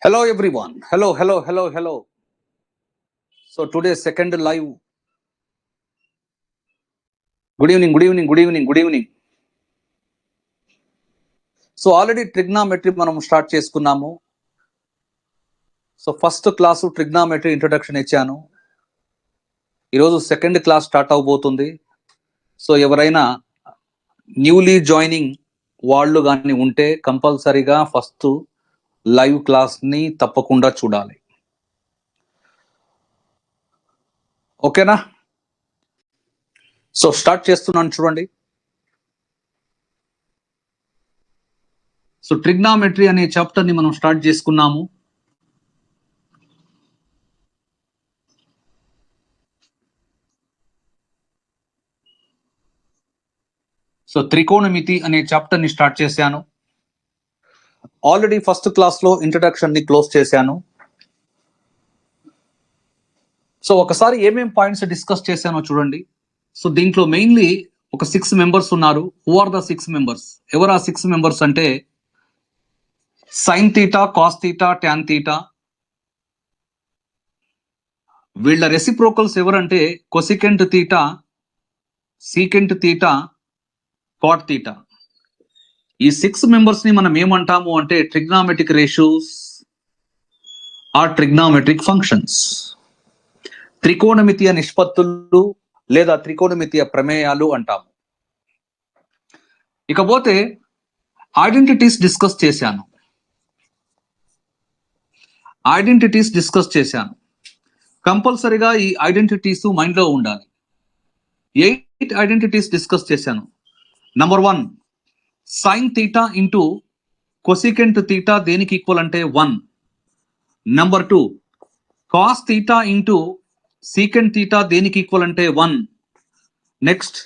Hello everyone. Hello. So today's second live. Good evening. So already trigonometry మనం start చేసుకున్నాము. So first class trigonometry introduction ఇచ్చాను. ఈరోజు second class start అవబోతుంది. So ఎవరైనా newly joining వాళ్ళు కానీ ఉంటే కంపల్సరీగా ఫస్ట్ లైవ్ క్లాస్ని తప్పకుండా చూడాలి. ఓకేనా? సో స్టార్ట్ చేస్తున్నాను చూడండి. సో ట్రిగ్నామెట్రీ అనే చాప్టర్ని మనం స్టార్ట్ చేసుకున్నాము. సో త్రికోణమితి అనే చాప్టర్ని స్టార్ట్ చేశాను. ఆల్రెడీ ఫస్ట్ క్లాస్లో ఇంట్రడక్షన్ని క్లోజ్ చేశాను. సో ఒకసారి ఏమేం పాయింట్స్ డిస్కస్ చేశానో చూడండి. సో దీంట్లో మెయిన్లీ ఒక 6 మెంబర్స్ ఉన్నారు. Who are the 6 members? ఎవరు ఆ 6 మెంబర్స్ అంటే sine theta, cos theta, tan theta. వీళ్ళ రెసిప్రోకల్స్ ఎవరంటే cosecant theta, secant theta, cot theta. ఈ 6 మెంబర్స్ ని మనం ఏమంటాము అంటే trigonometric ratios or trigonometric functions. త్రికోణమితీయ నిష్పత్తులు లేదా త్రికోణమితీయ ప్రమేయాలు అంటాము. ఇకపోతే ఐడెంటిటీస్ డిస్కస్ చేశాను. కంపల్సరీగా ఈ ఐడెంటిటీస్ మైండ్ లో ఉండాలి. 8 ఐడెంటిటీస్ డిస్కస్ చేశాను. Number 1, sine theta into cosecant theta దేనికి ఈక్వల్ అంటే 1. Number 2, cos theta into secant theta దేనికి ఈక్వల్ అంటే 1. నెక్స్ట్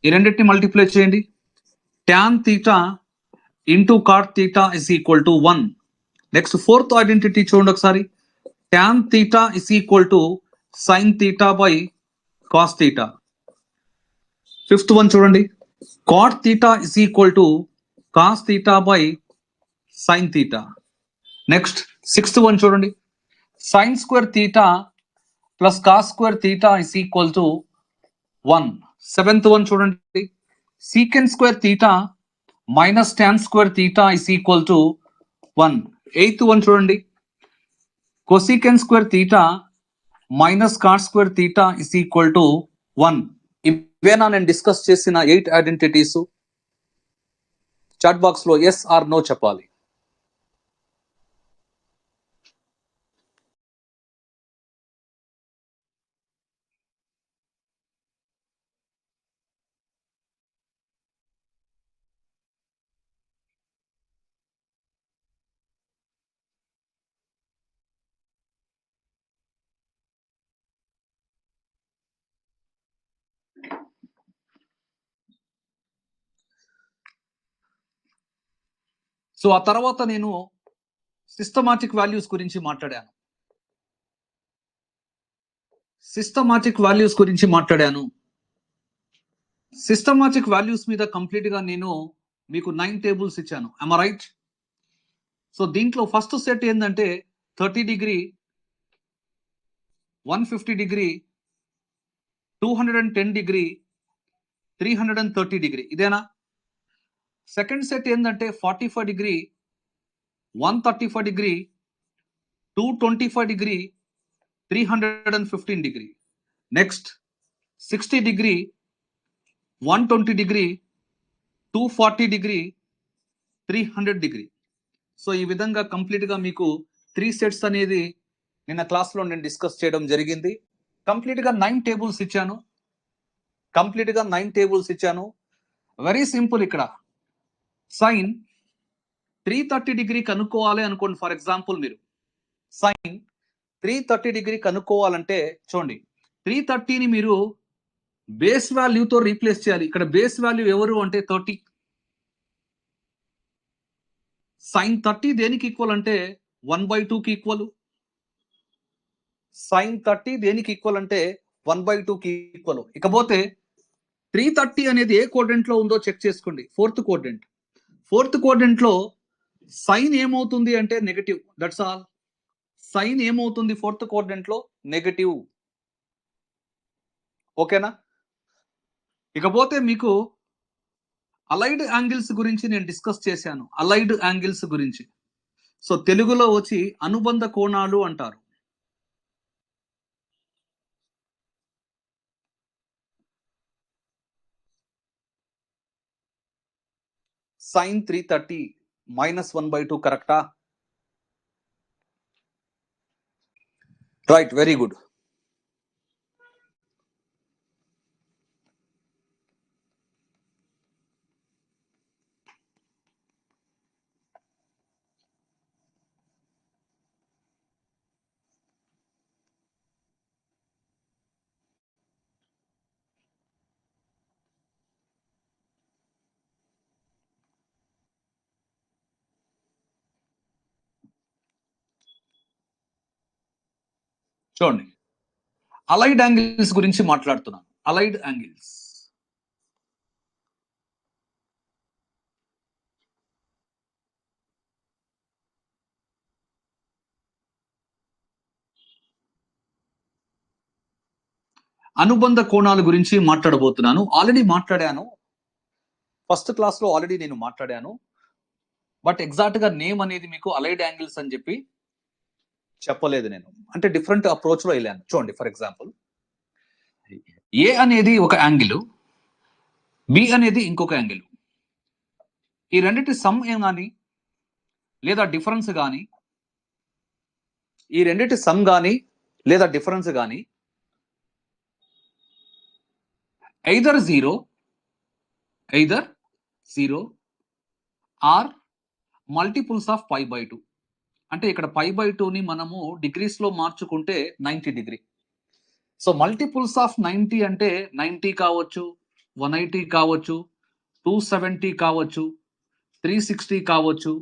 ఈ రెండింటిని మల్టిప్లై చేయండి. Tan theta into cot theta is equal to 1. Next 4th identity చూడండి ఒకసారి. Tan theta is equal to sine theta by cos theta. 5th one చూడండి. Cot theta is equal to cos theta by sine theta. Next 6th one చూడండి. Sine square theta plus cos square theta is equal to 1. 7th one చూడండి. Secant square theta minus tan square theta is equal to 1. 8th one చూడండి. Cosecant square theta minus cot square theta is equal to 1. ఇవేనా నేను discuss చేసిన 8 identities? Chat box లో yes or no చెప్పాలి. So ఆ తర్వాత నేను సిస్టమాటిక్ వాల్యూస్ గురించి మాట్లాడాను. సిస్టమాటిక్ వాల్యూస్ మీద కంప్లీట్ గా నేను మీకు 9 టేబుల్స్ ఇచ్చాను. am I right? సో దీంట్లో ఫస్ట్ సెట్ ఏంటంటే 30 డిగ్రీ, 150 డిగ్రీ, 210 డిగ్రీ, 330 డిగ్రీ. ఇదేనా? సెకండ్ సెట్ ఏంటంటే 45 degree, 135 degree, 225 degree, 315 degree. Next 60 degree, 120 degree, 240 degree, 300 degree. So ఈ విధంగా కంప్లీట్ గా మీకు 3 సెట్స్ అనేది నిన్న క్లాస్లో నేను డిస్కస్ చేయడం జరిగింది. కంప్లీట్ గా 9 టేబుల్స్ ఇచ్చాను. Very simple. ఇక్కడ సైన్ 330 డిగ్రీ కనుక్కోవాలి అనుకోండి. ఫర్ ఎగ్జాంపుల్ మీరు సైన్ 330 డిగ్రీ కనుక్కోవాలంటే చూడండి, 330ని మీరు బేస్ వాల్యూతో రీప్లేస్ చేయాలి. ఇక్కడ బేస్ వాల్యూ ఎవరు అంటే 30. సైన్ 30 దేనికి ఈక్వల్ అంటే 1/2కి ఈక్వల్. సైన్ 30 దేనికి ఈక్వల్ అంటే 1/2కి ఈక్వల్. ఇకపోతే 330 అనేది ఏ కోఆర్డినేట్ లో ఉందో చెక్ చేసుకోండి. 4th కోఆర్డినేట్ లో సైన్ ఏమవుతుంది అంటే నెగటివ్, దట్స్ ఆల్. సైన్ ఏమవుతుంది ఫోర్త్ క్వాడ్రంట్ లో? నెగటివ్. ఓకేనా? ఇకపోతే మీకు అలైడ్ యాంగిల్స్ గురించి నేను డిస్కస్ చేశాను. అలైడ్ యాంగిల్స్ గురించి సో తెలుగులో వచ్చి అనుబంధ కోణాలు అంటారు. సైన్ 330 -1/2 కరెక్టా? Right, very good. చూడండి, అలైడ్ యాంగిల్స్ గురించి మాట్లాడుతున్నాను. అలైడ్ యాంగిల్స్ అనుబంధ కోణాల గురించి మాట్లాడబోతున్నాను. ఆల్రెడీ మాట్లాడాను, ఫస్ట్ క్లాస్ లో ఆల్రెడీ నేను మాట్లాడాను. బట్ ఎగ్జాక్ట్ గా నేమ్ అనేది మీకు అలైడ్ యాంగిల్స్ అని చెప్పి చెప్పలేదు నేను. అంటే డిఫరెంట్ అప్రోచ్ లో వెళ్ళాను. చూడండి, ఫర్ ఎగ్జాంపుల్ ఏ అనేది ఒక యాంగిల్, బి అనేది ఇంకొక యాంగిల్. ఈ రెండింటి సమ్ ఏం కానీ లేదా డిఫరెన్స్ కానీ, ఈ రెండింటి సమ్ కానీ లేదా డిఫరెన్స్ కానీ either zero or multiples of π/2. అంటే ఇక్కడ π/2 ని మనము డిగ్రీస్ లో మార్చుకుంటే 90 డిగ్రీ. సో మల్టిపుల్స్ ఆఫ్ 90 అంటే 90 కావచ్చు, 180 కావచ్చు, 270 కావచ్చు, 360 కావచ్చు,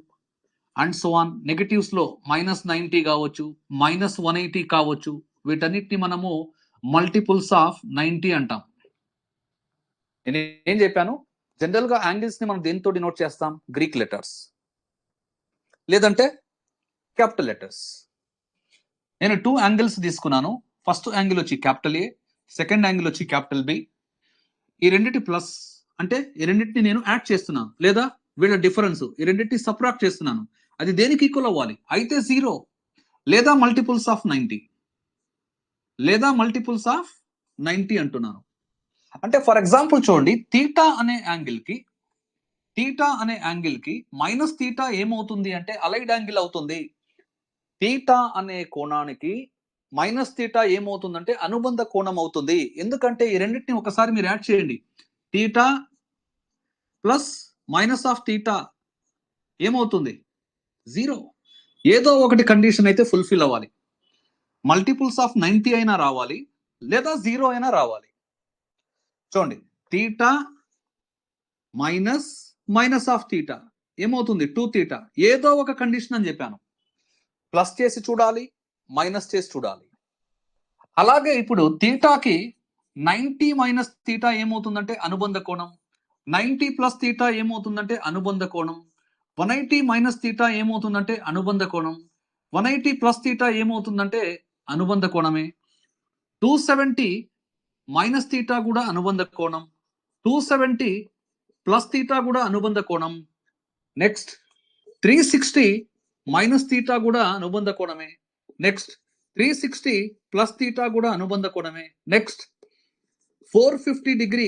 అండ్ సో ఆన్. నెగటివ్స్ లో -90 కావచ్చు, -180 కావచ్చు. వీటన్నిటిని మనము మల్టిపుల్స్ ఆఫ్ 90 అంటాం. నేను ఏం చెప్పాను? జనరల్ గా యాంగిల్స్ ని మనం దేనితో డినోట్ చేస్తాం? గ్రీక్ లెటర్స్ లేదంటే క్యాపిటల్ లెటర్స్. నేను 2 యాంగిల్స్ తీసుకున్నాను. ఫస్ట్ యాంగిల్ వచ్చి క్యాపిటల్ ఏ, సెకండ్ యాంగిల్ వచ్చి క్యాపిటల్ బి. ఈ రెండింటి ప్లస్ అంటే ఈ రెండింటిని నేను యాడ్ చేస్తున్నాను, లేదా వీళ్ళ డిఫరెన్స్ ఈ రెండింటిని సబ్ట్రాక్ట్ చేస్తున్నాను. అది దేనికి ఈక్వల్ అవ్వాలి? అయితే 0 లేదా మల్టిపుల్స్ ఆఫ్ 90 లేదా మల్టిపుల్స్ ఆఫ్ 90 అంటున్నాను. అంటే ఫర్ ఎగ్జాంపుల్ చూడండి, థీటా అనే యాంగిల్ కి మైనస్ థీటా ఏమవుతుంది అంటే అలైడ్ యాంగిల్ అవుతుంది. థీటా అనే కోణానికి మైనస్ థీటా ఏమవుతుందంటే అనుబంధ కోణం అవుతుంది. ఎందుకంటే ఈ రెండింటిని ఒకసారి మీరు యాడ్ చేయండి. Theta plus minus of theta ఏమవుతుంది? 0. ఏదో ఒకటి కండిషన్ అయితే ఫుల్ఫిల్ అవ్వాలి. మల్టిపుల్స్ ఆఫ్ 90 అయినా రావాలి, లేదా 0 అయినా రావాలి. చూడండి, థీటా మైనస్ ఆఫ్ థీటా ఏమవుతుంది? 2θ. ఏదో ఒక కండిషన్ అని చెప్పాను. ప్లస్ చేసి చూడాలి, మైనస్ చేసి చూడాలి. అలాగే ఇప్పుడు థీటాకి 90 మైనస్ థీటా ఏమవుతుందంటే అనుబంధ కోణం, 90 ప్లస్ థీటా ఏమవుతుందంటే అనుబంధ కోణం, 180 మైనస్ థీటా ఏమవుతుందంటే అనుబంధ కోణం, 180 ప్లస్ థీటా ఏమవుతుందంటే అనుబంధ కోణమే. 270 మైనస్ థీటా కూడా అనుబంధ కోణం, 270 ప్లస్ థీటా కూడా అనుబంధ కోణం. నెక్స్ట్ 360 మైనస్ థీటా కూడా అనుబంధ కోణమే. నెక్స్ట్ 360 ప్లస్ థీటా కూడా అనుబంధ కోణమే. నెక్స్ట్ 450 డిగ్రీ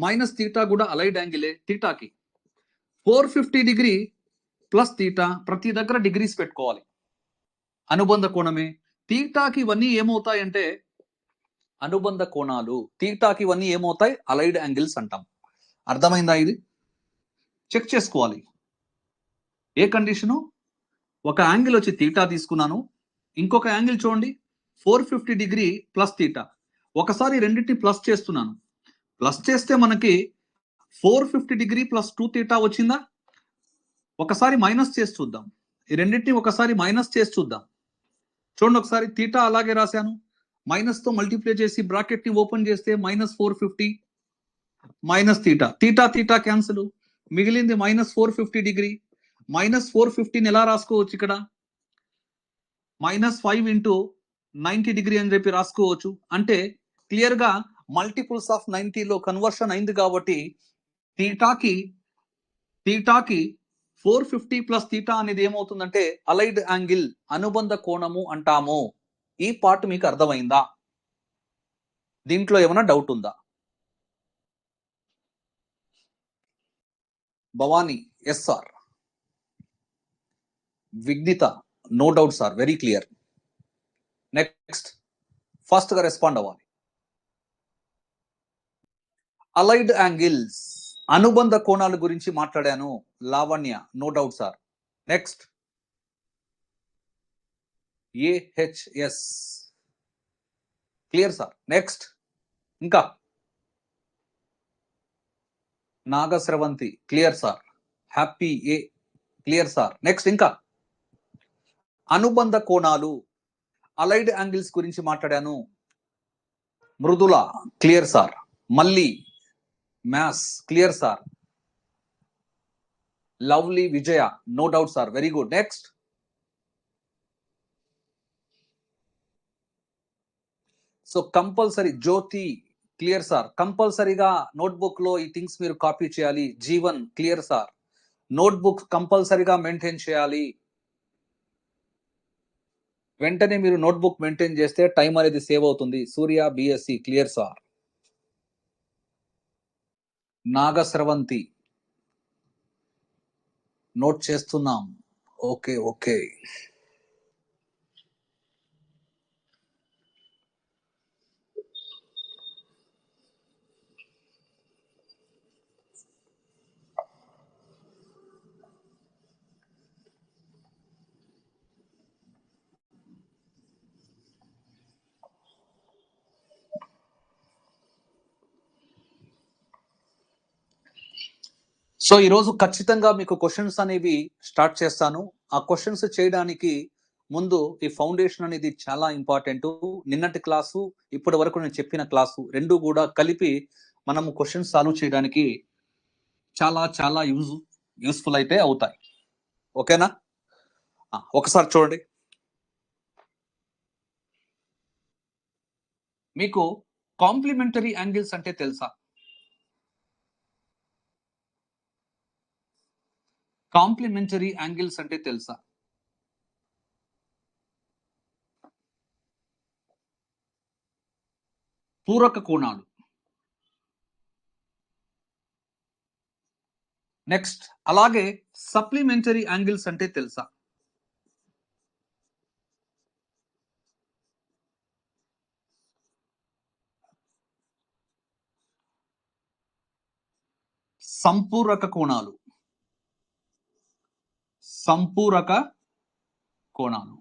మైనస్ థీటా కూడా అలైడ్ యాంగిలే థీటాకి. 450 డిగ్రీ ప్లస్ థీటా, ప్రతి దగ్గర డిగ్రీస్ పెట్టుకోవాలి, అనుబంధ కోణమే. థీటాకి ఇవన్నీ ఏమవుతాయంటే అనుబంధ కోణాలు. థీటాకి ఇవన్నీ ఏమవుతాయి? అలైడ్ యాంగిల్స్ అంటాం. అర్థమైందా? ఇది చెక్ చేసుకోవాలి. ఏ కండిషను? ఒక యాంగిల్ వచ్చి థీటా తీసుకున్నాను, ఇంకొక యాంగిల్ చూడండి 450 డిగ్రీ ప్లస్ థీటా. ఒకసారి రెండింటిని ప్లస్ చేస్తున్నాను. ప్లస్ చేస్తే మనకి 450 డిగ్రీ ప్లస్ 2θ వచ్చిందా? ఒకసారి మైనస్ చేసి చూద్దాం. ఈ రెండింటిని ఒకసారి మైనస్ చేసి చూద్దాం. చూడండి, ఒకసారి థీటా అలాగే రాశాను, మైనస్ తో మల్టిప్లై చేసి బ్రాకెట్ ని ఓపెన్ చేస్తే -450 మైనస్ థీటా, థీటా క్యాన్సిల్, మిగిలింది -450 డిగ్రీ. -415 ఎలా రాసుకోవచ్చు ఇక్కడ? -5 ఇంటూ 90 డిగ్రీ అని చెప్పి రాసుకోవచ్చు. అంటే క్లియర్ గా మల్టిపుల్స్ ఆఫ్ 90లో కన్వర్షన్ అయింది కాబట్టి థీటాకి 450 ప్లస్ థీటా అనేది ఏమవుతుందంటే అలైడ్ యాంగిల్, అనుబంధ కోణము అంటాము. ఈ పార్ట్ మీకు అర్థమైందా? దీంట్లో ఏమైనా డౌట్ ఉందా? Bhavani yes sir. Vighnita no doubt sir, very clear. Next fast గా రెస్పాండ్ అవ్వాలి. అలైడ్ యాంగిల్స్, అనుబంధ కోణాల గురించి మాట్లాడాను. Lavanya no doubt sir. Next AHS clear sir. Next ఇంకా Nagasravanthi clear sir. Happy A clear sir. Next ఇంకా అనుబంధ కోణాలు, అలైడ్ యాంగిల్స్ గురించి మాట్లాడాను. Mrudula clear sir. మళ్ళీ maths clear sir. Lovely Vijaya no doubt sir, very good. Next so compulsory Jyothi clear sir. కంపల్సరీగా notebook లో ఈ థింగ్స్ మీరు కాపీ చేయాలి. Jeevan clear sir. నోట్బుక్ కంపల్సరీగా మెయింటైన్ చేయాలి. వెంటనే మీరు నోట్బుక్ మెయింటైన్ చేస్తే టైం అనేది సేవ్ అవుతుంది. సూర్య బిఎస్సి క్లియర్ సార్. నాగశ్రవంతి నోట్ చేస్తున్నాం. Okay okay. సో ఈరోజు ఖచ్చితంగా మీకు క్వశ్చన్స్ అనేవి స్టార్ట్ చేస్తాను. ఆ క్వశ్చన్స్ చేయడానికి ముందు ఈ ఫౌండేషన్ అనేది చాలా ఇంపార్టెంట్. నిన్నటి క్లాసు ఇప్పటి వరకు నేను చెప్పిన క్లాసు రెండు కూడా కలిపి మనము క్వశ్చన్స్ సాల్వ్ చేయడానికి చాలా చాలా యూస్ఫుల్ అయితే అవుతాయి. ఓకేనా? ఒకసారి చూడండి. మీకు కాంప్లిమెంటరీ యాంగిల్స్ అంటే తెలుసా? కాంప్లిమెంటరీ యాంగిల్స్ అంటే తెలుసా? పూరక కోణాలు. నెక్స్ట్ అలాగే సప్లిమెంటరీ యాంగిల్స్ అంటే తెలుసా? సంపూరక కోణాలు. సంపూరక కోణాలు.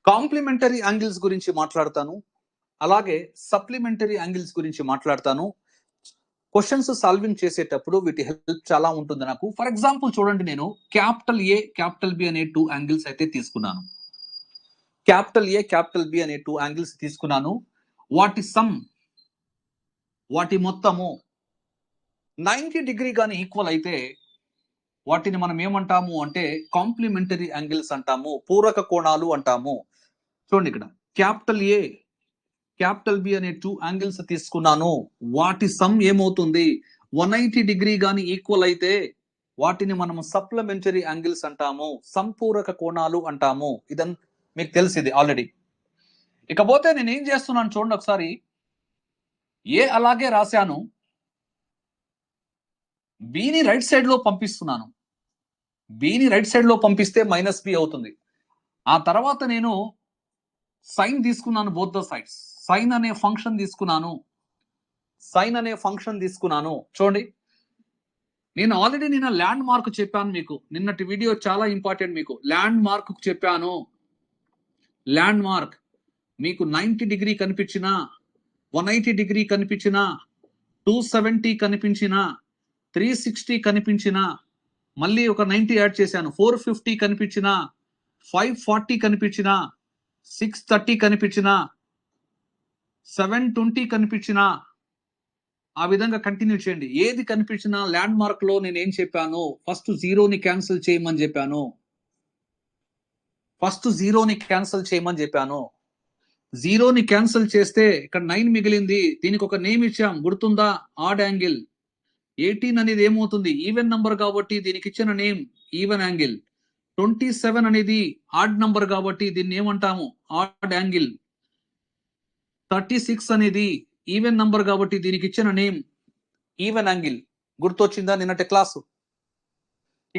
కాంప్లిమెంటరీ యాంగిల్స్ గురించి మాట్లాడతాను, అలాగే సప్లిమెంటరీ యాంగిల్స్ గురించి మాట్లాడతాను. క్వశ్చన్స్ సాల్వింగ్ చేసేటప్పుడు వీటి హెల్ప్ చాలా ఉంటుంది నాకు. ఫర్ ఎగ్జాంపుల్ చూడండి, నేను క్యాపిటల్ ఏ క్యాపిటల్ బి అనే 2 యాంగిల్స్ అయితే తీసుకున్నాను. క్యాపిటల్ ఏ క్యాపిటల్ బి అనే 2 యాంగిల్స్ తీసుకున్నాను. వాటి సమ్, వాటి మొత్తము 90 డిగ్రీ కానీ ఈక్వల్ అయితే వాటిని మనం ఏమంటాము అంటే కాంప్లిమెంటరీ యాంగిల్స్ అంటాము, పూరక కోణాలు అంటాము. చూడండి ఇక్కడ క్యాపిటల్ ఏ క్యాపిటల్ బి అనే 2 యాంగిల్స్ తీసుకున్నాను. వాటి సమ్ ఏమవుతుంది? 180 డిగ్రీ కానీ ఈక్వల్ అయితే వాటిని మనం సప్లిమెంటరీ యాంగిల్స్ అంటాము, సంపూరక కోణాలు అంటాము. ఇదంతా మీకు తెలిసింది ఆల్రెడీ. ఇకపోతే నేను ఏం చేస్తున్నాను చూడండి ఒకసారి. ఏ అలాగే రాశాను, బిని రైట్ సైడ్ లో పంపిస్తున్నాను. బిని రైట్ సైడ్ లో పంపిస్తే -b అవుతుంది. ఆ తర్వాత నేను సైన్ తీసుకున్నాను, బోత్ ద సైడ్స్. సైన్ అనే ఫంక్షన్ తీసుకున్నాను. చూడండి, నేను ఆల్రెడీ నిన్న ల్యాండ్ మార్క్ చెప్పాను మీకు. నిన్నటి వీడియో చాలా ఇంపార్టెంట్. మీకు ల్యాండ్ మార్క్ చెప్పాను. ల్యాండ్ మార్క్ మీకు 90 డిగ్రీ కనిపించిన, 180 డిగ్రీ కనిపించిన, 270 కనిపించిన, 360 కనిపించిన, మళ్ళీ ఒక 90 యాడ్ చేశాను, 450 కనిపించిన, 540 కనిపించిన, 630 కనిపించిన, 720 కనిపించినా ఆ విధంగా కంటిన్యూ చేయండి. ఏది కనిపించినా ల్యాండ్ మార్క్ లో నేను ఏం చెప్పాను, ఫస్ట్ జీరోని క్యాన్సిల్ చేయమని చెప్పాను. జీరోని క్యాన్సిల్ చేస్తే ఇక్కడ 9 మిగిలింది. దీనికి ఒక నేమ్ ఇచ్చాం, గుర్తుందా? Add angle. 18 అనేది ఏమవుతుంది? ఈవెన్ నంబర్ కాబట్టి దీనికి ఇచ్చిన నేమ్ ఈవెన్ యాంగిల్. 27 అనేది ఆడ్ నంబర్ కాబట్టి దీన్ని ఏమంటాము? Add angle. 36 అనేది ఈవెన్ నంబర్ కాబట్టి దీనికి ఇచ్చిన నేమ్ ఈవెన్ యాంగిల్. గుర్తొచ్చిందా నిన్నటి క్లాసు?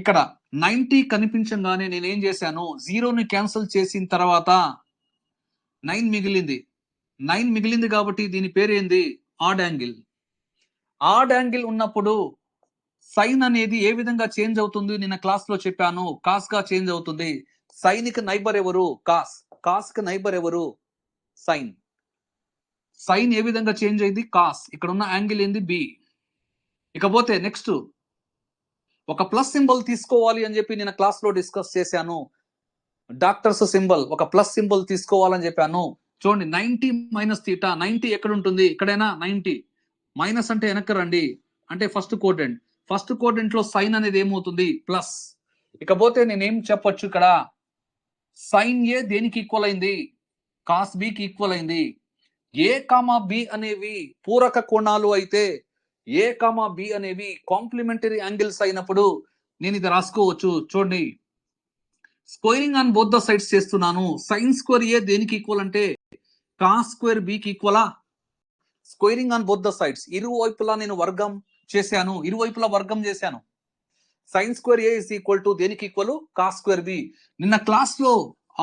ఇక్కడ 90 కనిపించగానే నేను ఏం చేశాను, జీరోని క్యాన్సిల్ చేసిన తర్వాత 9 మిగిలింది. 9 మిగిలింది కాబట్టి దీని పేరు ఏంది? Odd angle. ఆడ్ యాంగిల్ ఉన్నప్పుడు సైన్ అనేది ఏ విధంగా చేంజ్ అవుతుంది? నిన్న క్లాస్ లో చెప్పాను, కాస్ గా చేంజ్ అవుతుంది. సైన్ కి నైబర్ ఎవరు? కాస్. కాస్ కి నైబర్ ఎవరు? సైన్. సైన్ ఏ విధంగా చేంజ్ అయింది? కాస్. ఇక్కడ ఉన్న యాంగిల్ ఏంది? బి. ఇకపోతే నెక్స్ట్ ఒక ప్లస్ సింబల్ తీసుకోవాలి అని చెప్పి నేను క్లాస్ లో డిస్కస్ చేశాను. డాక్టర్స్ సింబల్, ఒక ప్లస్ సింబల్ తీసుకోవాలని చెప్పాను. చూడండి, 90 మైనస్ తీటా. 90 ఎక్కడ ఉంటుంది? ఇక్కడైనా 90. మైనస్ అంటే వెనక్కి రండి, అంటే ఫస్ట్ కోడెంట్. ఫస్ట్ కోడెంట్ లో సైన్ అనేది ఏమవుతుంది? ప్లస్. ఇకపోతే నేనేం చెప్పొచ్చు ఇక్కడ? సైన్ ఏ దేనికి ఈక్వల్ అయింది? కాస్ బికి ఈక్వల్ అయింది. ఏ కామా బి అనేవి పూరక కోణాలు అయితే, ఏ కామా బి అనేవి కాంప్లిమెంటరీ యాంగిల్స్ అయినప్పుడు నేను ఇది రాసుకోవచ్చు. చూడండి, squaring on both the sides చేస్తున్నాను. సైన్ స్క్వేర్ ఏ దేనికి ఈక్వల్ అంటే కాస్ స్క్వేర్ బికి ఈక్వలా? Squaring on both the sides, ఇరువైపులా నేను వర్గం చేశాను, ఇరువైపులా వర్గం చేశాను. Sine square A is equal to దేనికి ఈక్వల్? Cos square B. నిన్న క్లాస్ లో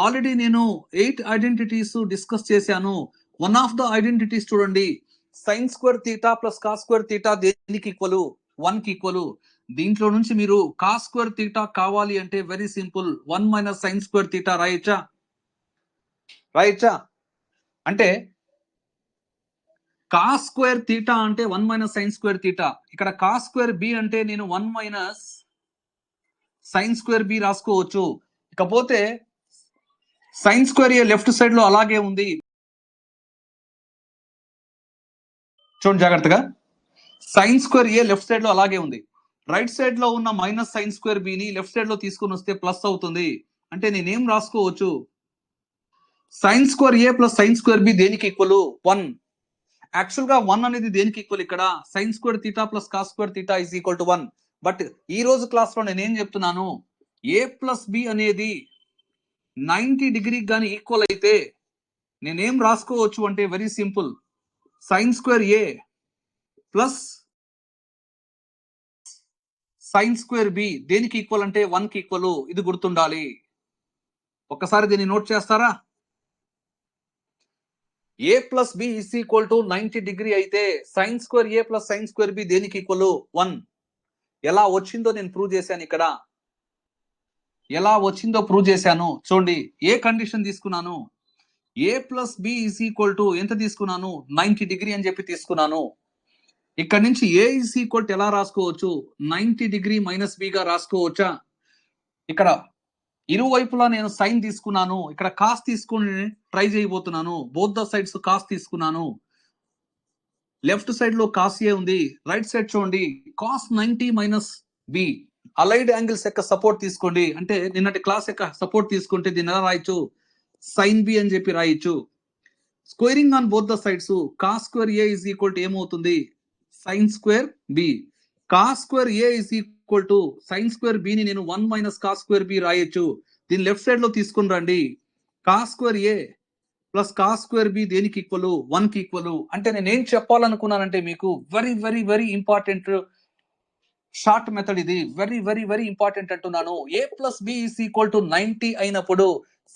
ఆల్రెడీ నేను 8 ఐడెంటిటీస్ డిస్కస్ చేశాను. వన్ ఆఫ్ ద ఐడెంటిటీస్ చూడండి, sine square theta plus cos square theta దేనికి ఈక్వల్? 1 కి ఈక్వల్. దీంట్లో నుంచి మీరు కాస్ స్క్వేర్ తీటా కావాలి అంటే very simple, 1 minus sine square theta రాయొచ్చా? అంటే కాస్ స్క్వేర్ తీటా అంటే 1 మైనస్ సైన్ స్క్వేర్ తీటా. ఇక్కడ కాస్ స్క్వేర్ బి అంటే నేను 1 మైనస్ సైన్ స్క్వేర్ బి రాసుకోవచ్చు. ఇకపోతే sine square A left side లో అలాగే ఉంది. చూడండి జాగ్రత్తగా, sine square A left side లో అలాగే ఉంది. రైట్ సైడ్ లో ఉన్న మైనస్ సైన్ స్క్వేర్ బిని లెఫ్ట్ సైడ్ లో తీసుకుని వస్తే ప్లస్ అవుతుంది. అంటే నేనేం రాసుకోవచ్చు? Sign square A plus sine square B దేనికి ఈక్వల్? 1. యాక్చువల్ గా 1 అనేది దేనికి ఈక్వల్? ఇక్కడ sign square theta plus cos square theta is equal to 1. But ఈ రోజు క్లాస్ లో నేనేం చెప్తున్నాను, ఏ ప్లస్ బి అనేది 90 డిగ్రీకి కానీ ఈక్వల్ అయితే నేనేం రాసుకోవచ్చు అంటే very simple, sign square A plus sine square B దేనికి ఈక్వల్ అంటే 1 కి ఈక్వల్. ఇది గుర్తుండాలి. ఒక్కసారి దీన్ని నోట్ చేస్తారా? A plus B is equal to 90 degree అయితే sine square A plus sine square B దేనికి ఈక్వల్? 1. ఎలా వచ్చిందో నేను ప్రూవ్ చేశాను. ఇక్కడ ఎలా వచ్చిందో ప్రూవ్ చేశాను. చూడండి, ఏ కండిషన్ తీసుకున్నాను? A plus B is equal to ఎంత తీసుకున్నాను? 90 డిగ్రీ అని చెప్పి తీసుకున్నాను. ఇక్కడ నుంచి ఏ ఇస్ ఈక్వల్ టు ఎలా రాసుకోవచ్చు? 90 డిగ్రీ మైనస్ బి గా రాసుకోవచ్చా? ఇక్కడ ఇరువైపులా నేను సైన్ తీసుకున్నాను, ఇక్కడ కాస్ తీసుకుని ట్రై చేయబోతున్నాను. బోత్ ద సైడ్స్ కాస్ తీసుకున్నాను. లెఫ్ట్ సైడ్ లో కాస్ ఏ ఉంది, రైట్ సైడ్ చూడండి cos 90 minus B. Allied angles యొక్క సపోర్ట్ తీసుకోండి. అంటే నిన్నటి క్లాస్ యొక్క సపోర్ట్ తీసుకుంటే దీన్ని ఎలా రాయొచ్చు? సైన్ బి అని చెప్పి రాయొచ్చు. Squaring on both the sides, cos square A is equal to ఏమవుతుంది? Sine square B. Cos square A is equal to sine square B ని నేను 1 మైనస్ కాస్ స్క్వేర్ బి రాయొచ్చు. దీన్ని లెఫ్ట్ సైడ్ లో తీసుకుని రండి. Cos square A plus cos square B దేనికి equal? 1 కి ఈక్వల్. అంటే నేను ఏం చెప్పాలనుకున్నానంటే మీకు very very very important short method ఇది. వెరీ వెరీ వెరీ ఇంపార్టెంట్ అంటున్నాను. A plus B is equal to 90 అయినప్పుడు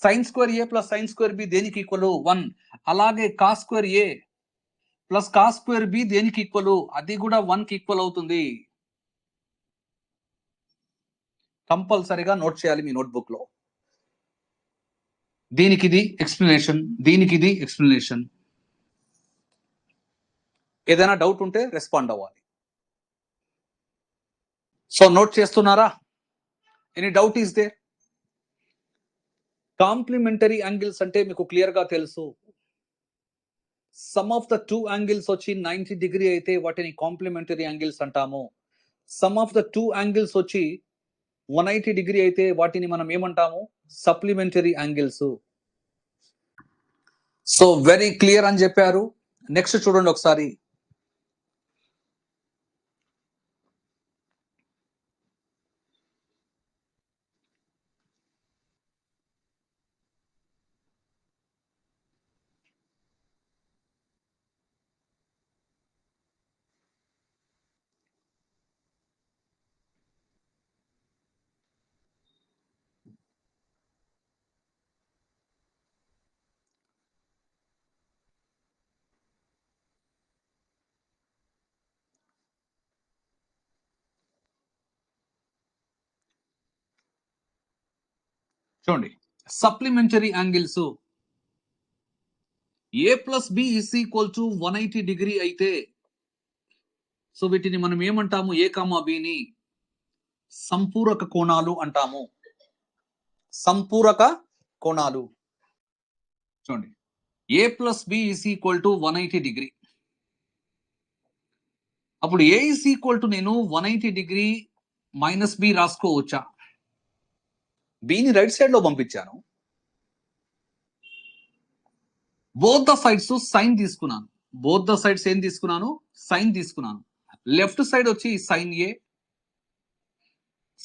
sine square A plus sine square B దేనికి ఈక్వల్? 1. అలాగే cos square A plus cos square B దేనికి equal? అది కూడా 1 కి equal అవుతుంది. కంపల్సరీగా నోట్ చేయాలి మీ నోట్బుక్ లో. దీనికి ఇది ఎక్స్ప్లెనేషన్, దీనికి ఇది ఎక్స్ప్లెనేషన్. ఏదైనా డౌట్ ఉంటే రెస్పాండ్ అవ్వాలి. సో నోట్ చేస్తున్నారా? Any doubt is there? Complementary angles అంటే మీకు క్లియర్ గా తెలుసు. Sum of the two angles వచ్చి 90 డిగ్రీ అయితే వాటిని కాంప్లిమెంటరీ యాంగిల్స్ అంటాము. Sum of the two angles వచ్చి 180 డిగ్రీ అయితే వాటిని మనం ఏమంటాము? Supplementary angles. So very clear అని చెప్పారు. నెక్స్ట్ చూడండి ఒకసారి. చూడండి, supplementary angles A plus B is equal to 180 degree అయితే సో వీటిని మనం ఏమంటాము? ఏ కామా బిని సంపూరక కోణాలు అంటాము. సంపూరక కోణాలు. చూడండి, A plus B is equal to 180 degree. అప్పుడు ఏ ఇస్ ఈక్వల్ టు నేను 180 డిగ్రీ మైనస్ బి రాసుకోవచ్చా? బిని రైట్ సైడ్ లో పంపించాను. బోత్ ద సైడ్స్ సైన్ తీసుకున్నాను. బోత్ ద సైడ్స్ ఏం తీసుకున్నాను? సైన్ తీసుకున్నాను. లెఫ్ట్ సైడ్ వచ్చి sine A.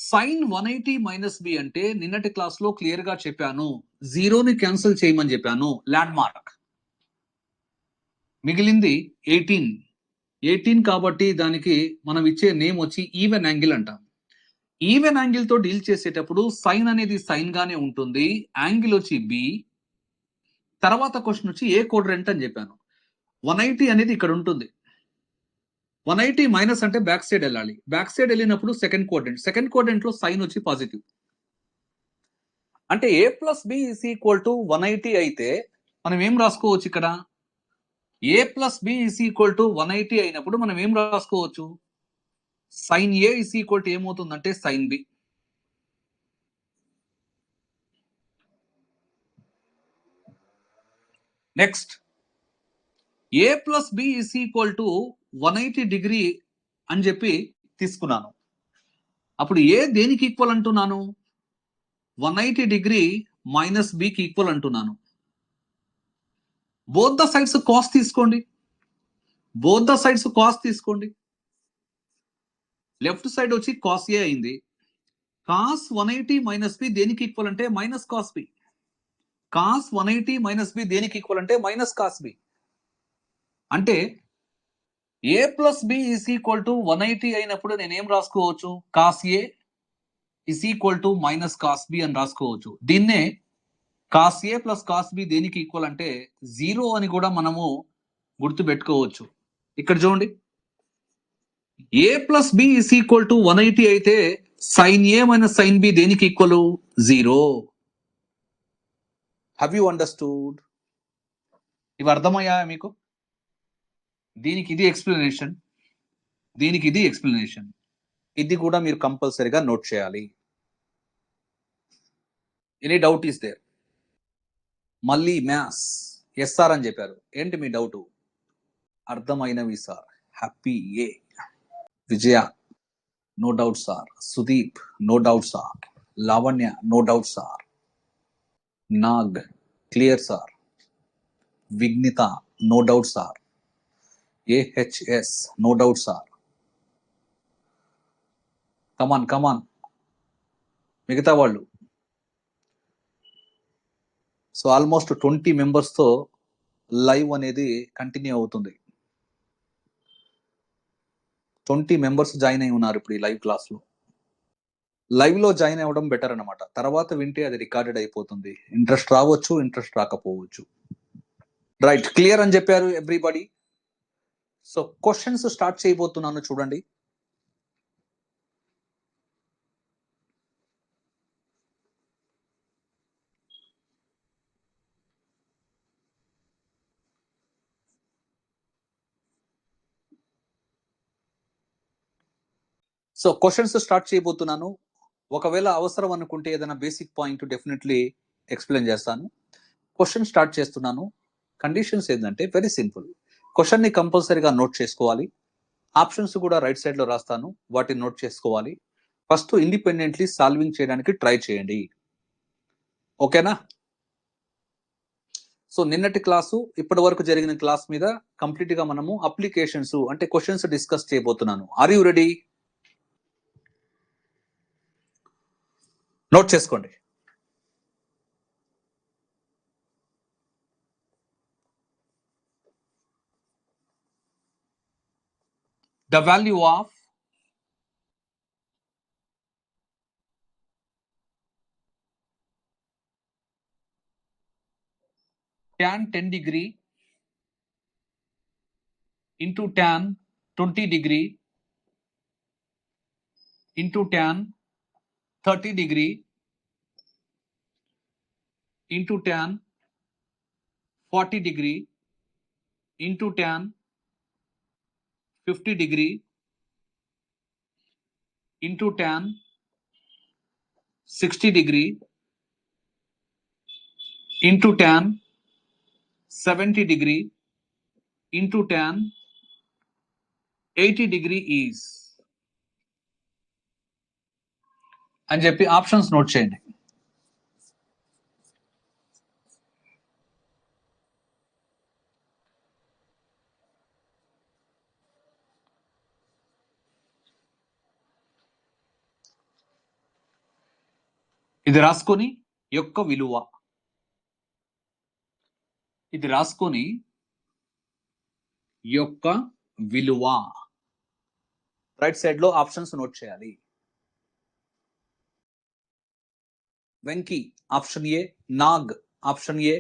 Sine 180 minus B అంటే నిన్నటి క్లాస్ లో క్లియర్ గా చెప్పాను, జీరోని క్యాన్సిల్ చేయమని చెప్పాను. ల్యాండ్ మార్క్ మిగిలింది 18 కాబట్టి దానికి మనం ఇచ్చే నేమ్ వచ్చి ఈవెన్ యాంగిల్ అంటాం. ఈవెన్ యాంగిల్ తో డీల్ చేసేటప్పుడు సైన్ అనేది సైన్ గానే ఉంటుంది, యాంగిల్ వచ్చి బి. తర్వాత క్వశ్చన్ వచ్చి ఏ కోడ్రెంట్ అని చెప్పాను. 180 అనేది ఇక్కడ ఉంటుంది. 180 మైనస్ అంటే బ్యాక్ సైడ్ వెళ్ళాలి. బ్యాక్ సైడ్ వెళ్ళినప్పుడు సెకండ్ కోడ్రెంట్. సెకండ్ కోడ్రెంట్ లో సైన్ వచ్చి పాజిటివ్. అంటే A plus B is equal to 180 అయితే మనం ఏం రాసుకోవచ్చు ఇక్కడ? A plus B is equal to 180 అయినప్పుడు మనం ఏం రాసుకోవచ్చు? Sine A is equal to ఏమవుతుందంటే sine B. Next, A plus B is equal to 180 degree అని చెప్పి తీసుకున్నాను. అప్పుడు ఏ దేనికి ఈక్వల్ అంటున్నాను? 180 డిగ్రీ మైనస్ బికి ఈక్వల్ అంటున్నాను. బోత్ ద సైడ్స్ కాస్ తీసుకోండి. బోత్ ద సైడ్స్ కాస్ తీసుకోండి. లెఫ్ట్ సైడ్ వచ్చి కాస్ ఏ అయింది. కాస్ 180 మైనస్ బి దేనికి ఈక్వల్ అంటే minus cos B. Cos 180 minus B దేనికి ఈక్వల్ అంటే మైనస్ కాస్ బి. అంటే A plus B is equal to 180 అయినప్పుడు నేను ఏం రాసుకోవచ్చు? Cos A is equal to minus cos B అని రాసుకోవచ్చు. దీన్నే cos A plus cos B దేనికి ఈక్వల్ అంటే 0 అని కూడా మనము గుర్తు పెట్టుకోవచ్చు. ఇక్కడ చూడండి, A plus B is equal to 180 అయితే sine A minus sine B దేనికి ఈక్వల్? 0. Have you understood? ఇవి అర్థమయ్యా మీకు? దీనికి ఇది ఎక్స్ప్లెనేషన్, దీనికి ఇది ఎక్స్ప్లెనేషన్. ఇది కూడా మీరు కంపల్సరీగా నోట్ చేయాలి. Any doubt is there? మళ్ళీ మ్యాథ్స్ ఎస్ఆర్ అని చెప్పారు. ఏంటి మీ డౌట్? అర్థమైనవి sir. Happy A. Vijaya no doubt sir. Sudeep no doubt sir. Lavanya no doubt sir. Nag clear sir. Vighnita no doubt sir. AHS no doubt sir. Come on come on మిగతా వాళ్ళు. So almost 20 మెంబర్స్తో live అనేది కంటిన్యూ అవుతుంది. 20 మెంబర్స్ జాయిన్ అయి ఉన్నారు ఇప్పుడు ఈ లైవ్ క్లాస్లో. లైవ్లో జాయిన్ అవ్వడం బెటర్ అనమాట. తర్వాత వింటే అది రికార్డెడ్ అయిపోతుంది. ఇంట్రెస్ట్ రావచ్చు, ఇంట్రెస్ట్ రాకపోవచ్చు. రైట్, క్లియర్ అని చెప్పారు ఎవ్రీబడి. సో క్వశ్చన్స్ స్టార్ట్ చేయబోతున్నాను చూడండి. సో క్వశ్చన్స్ స్టార్ట్ చేయబోతున్నాను. ఒకవేళ అవసరం అనుకుంటే ఏదైనా బేసిక్ పాయింట్ డెఫినెట్లీ ఎక్స్ప్లెయిన్ చేస్తాను. క్వశ్చన్ స్టార్ట్ చేస్తున్నాను. కండిషన్స్ ఏంటంటే వెరీ సింపుల్. క్వశ్చన్ని కంపల్సరీగా నోట్ చేసుకోవాలి. ఆప్షన్స్ కూడా రైట్ సైడ్ లో రాస్తాను, వాటిని నోట్ చేసుకోవాలి. ఫస్ట్ ఇండిపెండెంట్లీ సాల్వింగ్ చేయడానికి ట్రై చేయండి. ఓకేనా? సో నిన్నటి క్లాసు ఇప్పటి వరకు జరిగిన క్లాస్ మీద కంప్లీట్ గా మనము అప్లికేషన్స్ అంటే క్వశ్చన్స్ డిస్కస్ చేయబోతున్నాను. Are you ready? నోట్ చేసుకోండి. The value of tan 10 degree into tan 20 degree into tan 30 degree into tan 40 degree into tan 50 degree into tan 60 degree into tan 70 degree into tan 80 degree is అని చెప్పి options note చేయండి. ఇది రాసుకొని యొక్క విలువ, ఇది రాసుకొని యొక్క విలువ రైట్ సైడ్ లో ఆప్షన్స్ నోట్ చేయాలి. Venky option A, Nag option A,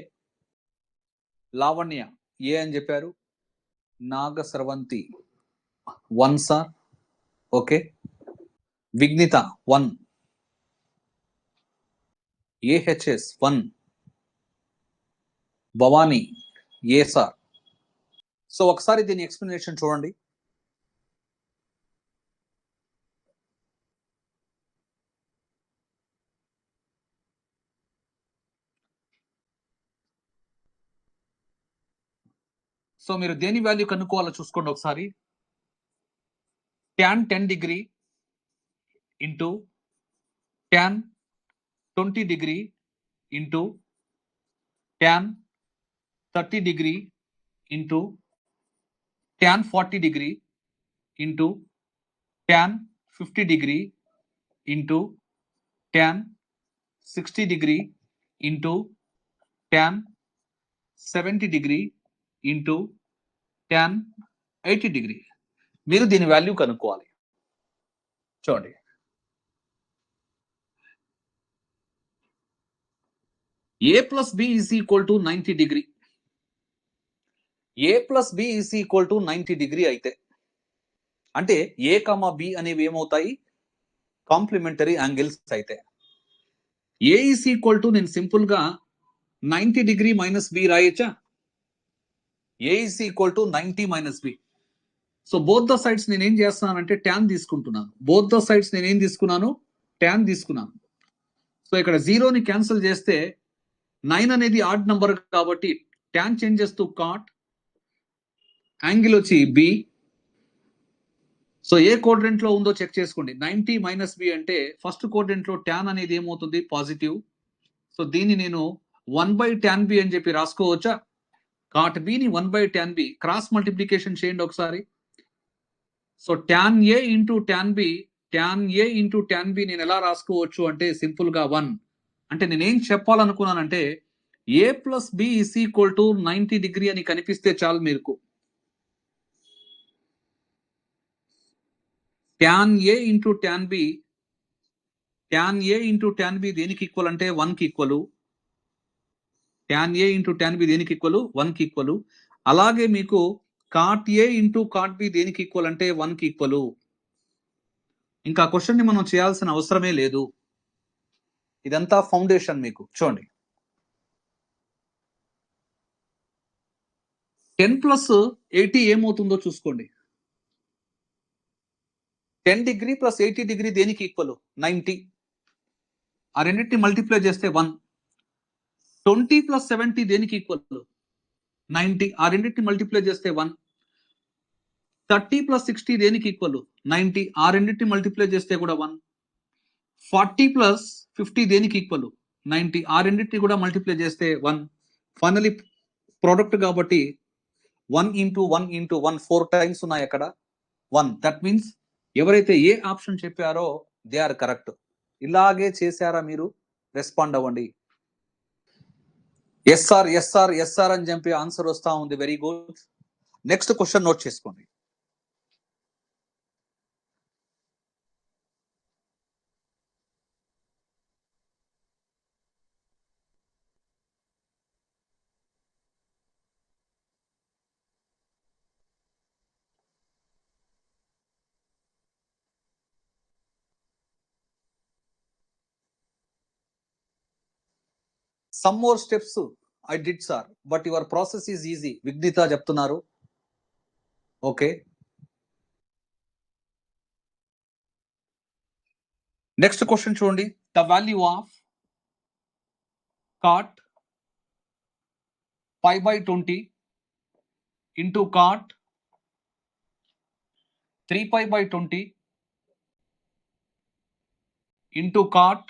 Lavanya A అని చెప్పారు, Naga Sravanthi 1 sir. Okay. Vighnita 1, AHS 1, Bhavani A sir. So ఒకసారి దీని ఎక్స్ప్లెనేషన్ చూడండి. సో మీరు దేని వాల్యూ కనుక్కోవాలో చూసుకోండి ఒకసారి. tan 10 degree into tan 20 degree into tan 30 degree into tan 40 degree into tan 50 degree into tan 60 degree into tan 70 degree into tan 80 degree. మీరు దీని value కనుక్కోవాలి. చూడండి, a plus b is equal to 90 degree. a plus b is equal to 90 degree అయితే అంటే a, b అనేవి ఏమవుతాయి? Complementary angles అయితే a is equal to నేను సింపుల్ గా 90 degree minus b రాయొచ్చా? a is equal to 90 minus b. So both the sides నేను ఏం చేస్తున్నానంటే ట్యాన్ తీసుకుంటున్నాను. బోత్ ద సైడ్స్ నేను ఏం తీసుకున్నాను? ట్యాన్ తీసుకున్నాను. సో ఇక్కడ 0ని క్యాన్సిల్ చేస్తే 9 అనేది ఆడ్ నంబర్ కాబట్టి tan changes to cot, angle వచ్చి బి. సో ఏ కోడ్రెంట్ లో ఉందో చెక్ చేసుకోండి. 90 మైనస్ బి అంటే ఫస్ట్ కోడ్రెంట్ లో ట్యాన్ అనేది ఏమవుతుంది? పాజిటివ్. సో దీన్ని నేను 1/tan b అని చెప్పి రాసుకోవచ్చా? కాట్ బిని 1/tan b క్రాస్ మల్టిప్లికేషన్ చేయండి ఒకసారి. So tan a into tan b, tan a into tan b నేను ఎలా రాసుకోవచ్చు అంటే సింపుల్ గా 1. అంటే నేనేం చెప్పాలనుకున్నానంటే a plus b is equal to 90 degree అని కనిపిస్తే చాలు మీకు. tan a into tan b, tan a into tan b దేనికి ఈక్వల్ అంటే 1కి equal. tan a into tan b దేనికి ఈక్వల్? 1కి ఈక్వల్. అలాగే మీకు cot a into cot b దేనికి ఈక్వల్ అంటే 1కి ఈక్వల్. ఇంకా క్వశ్చన్ ని మనం చేయాల్సిన అవసరమే లేదు. ఇదంతా ఫౌండేషన్ మీకు. చూడండి, 10 ప్లస్ 80 ఏమవుతుందో చూసుకోండి. 10 డిగ్రీ ప్లస్ 80 డిగ్రీ దేనికి ఈక్వల్? 90. ఆ రెండింటిని మల్టిప్లై చేస్తే 1. 20 ప్లస్ 70 దేనికి ఈక్వల్? 90, ఆ రెండింటిని మల్టిప్లై చేస్తే 1. 30 + 60 దేనికి ఈక్వల్? 90, ఆ రెండింటిని మల్టిప్లై చేస్తే కూడా 1. 40 + 50 దేనికి ఈక్వల్? 90, ఆ రెండింటిని కూడా మల్టిప్లై చేస్తే 1. ఫైనలీ ప్రోడక్ట్ కాబట్టి 1 × 1 × 1 4 టైమ్స్ ఉన్నాయి అక్కడ 1. దట్ మీన్స్ ఎవరైతే ఏ ఆప్షన్ చెప్పారో దే ఆర్ కరెక్ట్. ఇలాగే చేశారా మీరు? రెస్పాండ్ అవ్వండి. ఎస్ఆర్ ఎస్ఆర్ ఎస్ఆర్ అని చెప్పి ఆన్సర్ వస్తా ఉంది. Very good. Next question note చేసుకోండి. Some more steps I did sir, but your process is easy. Vighnitha చెప్తున్నారు. ఓకే, నెక్స్ట్ క్వశ్చన్ చూడండి. The value of cot 5/20 into cot 3π/20 into cot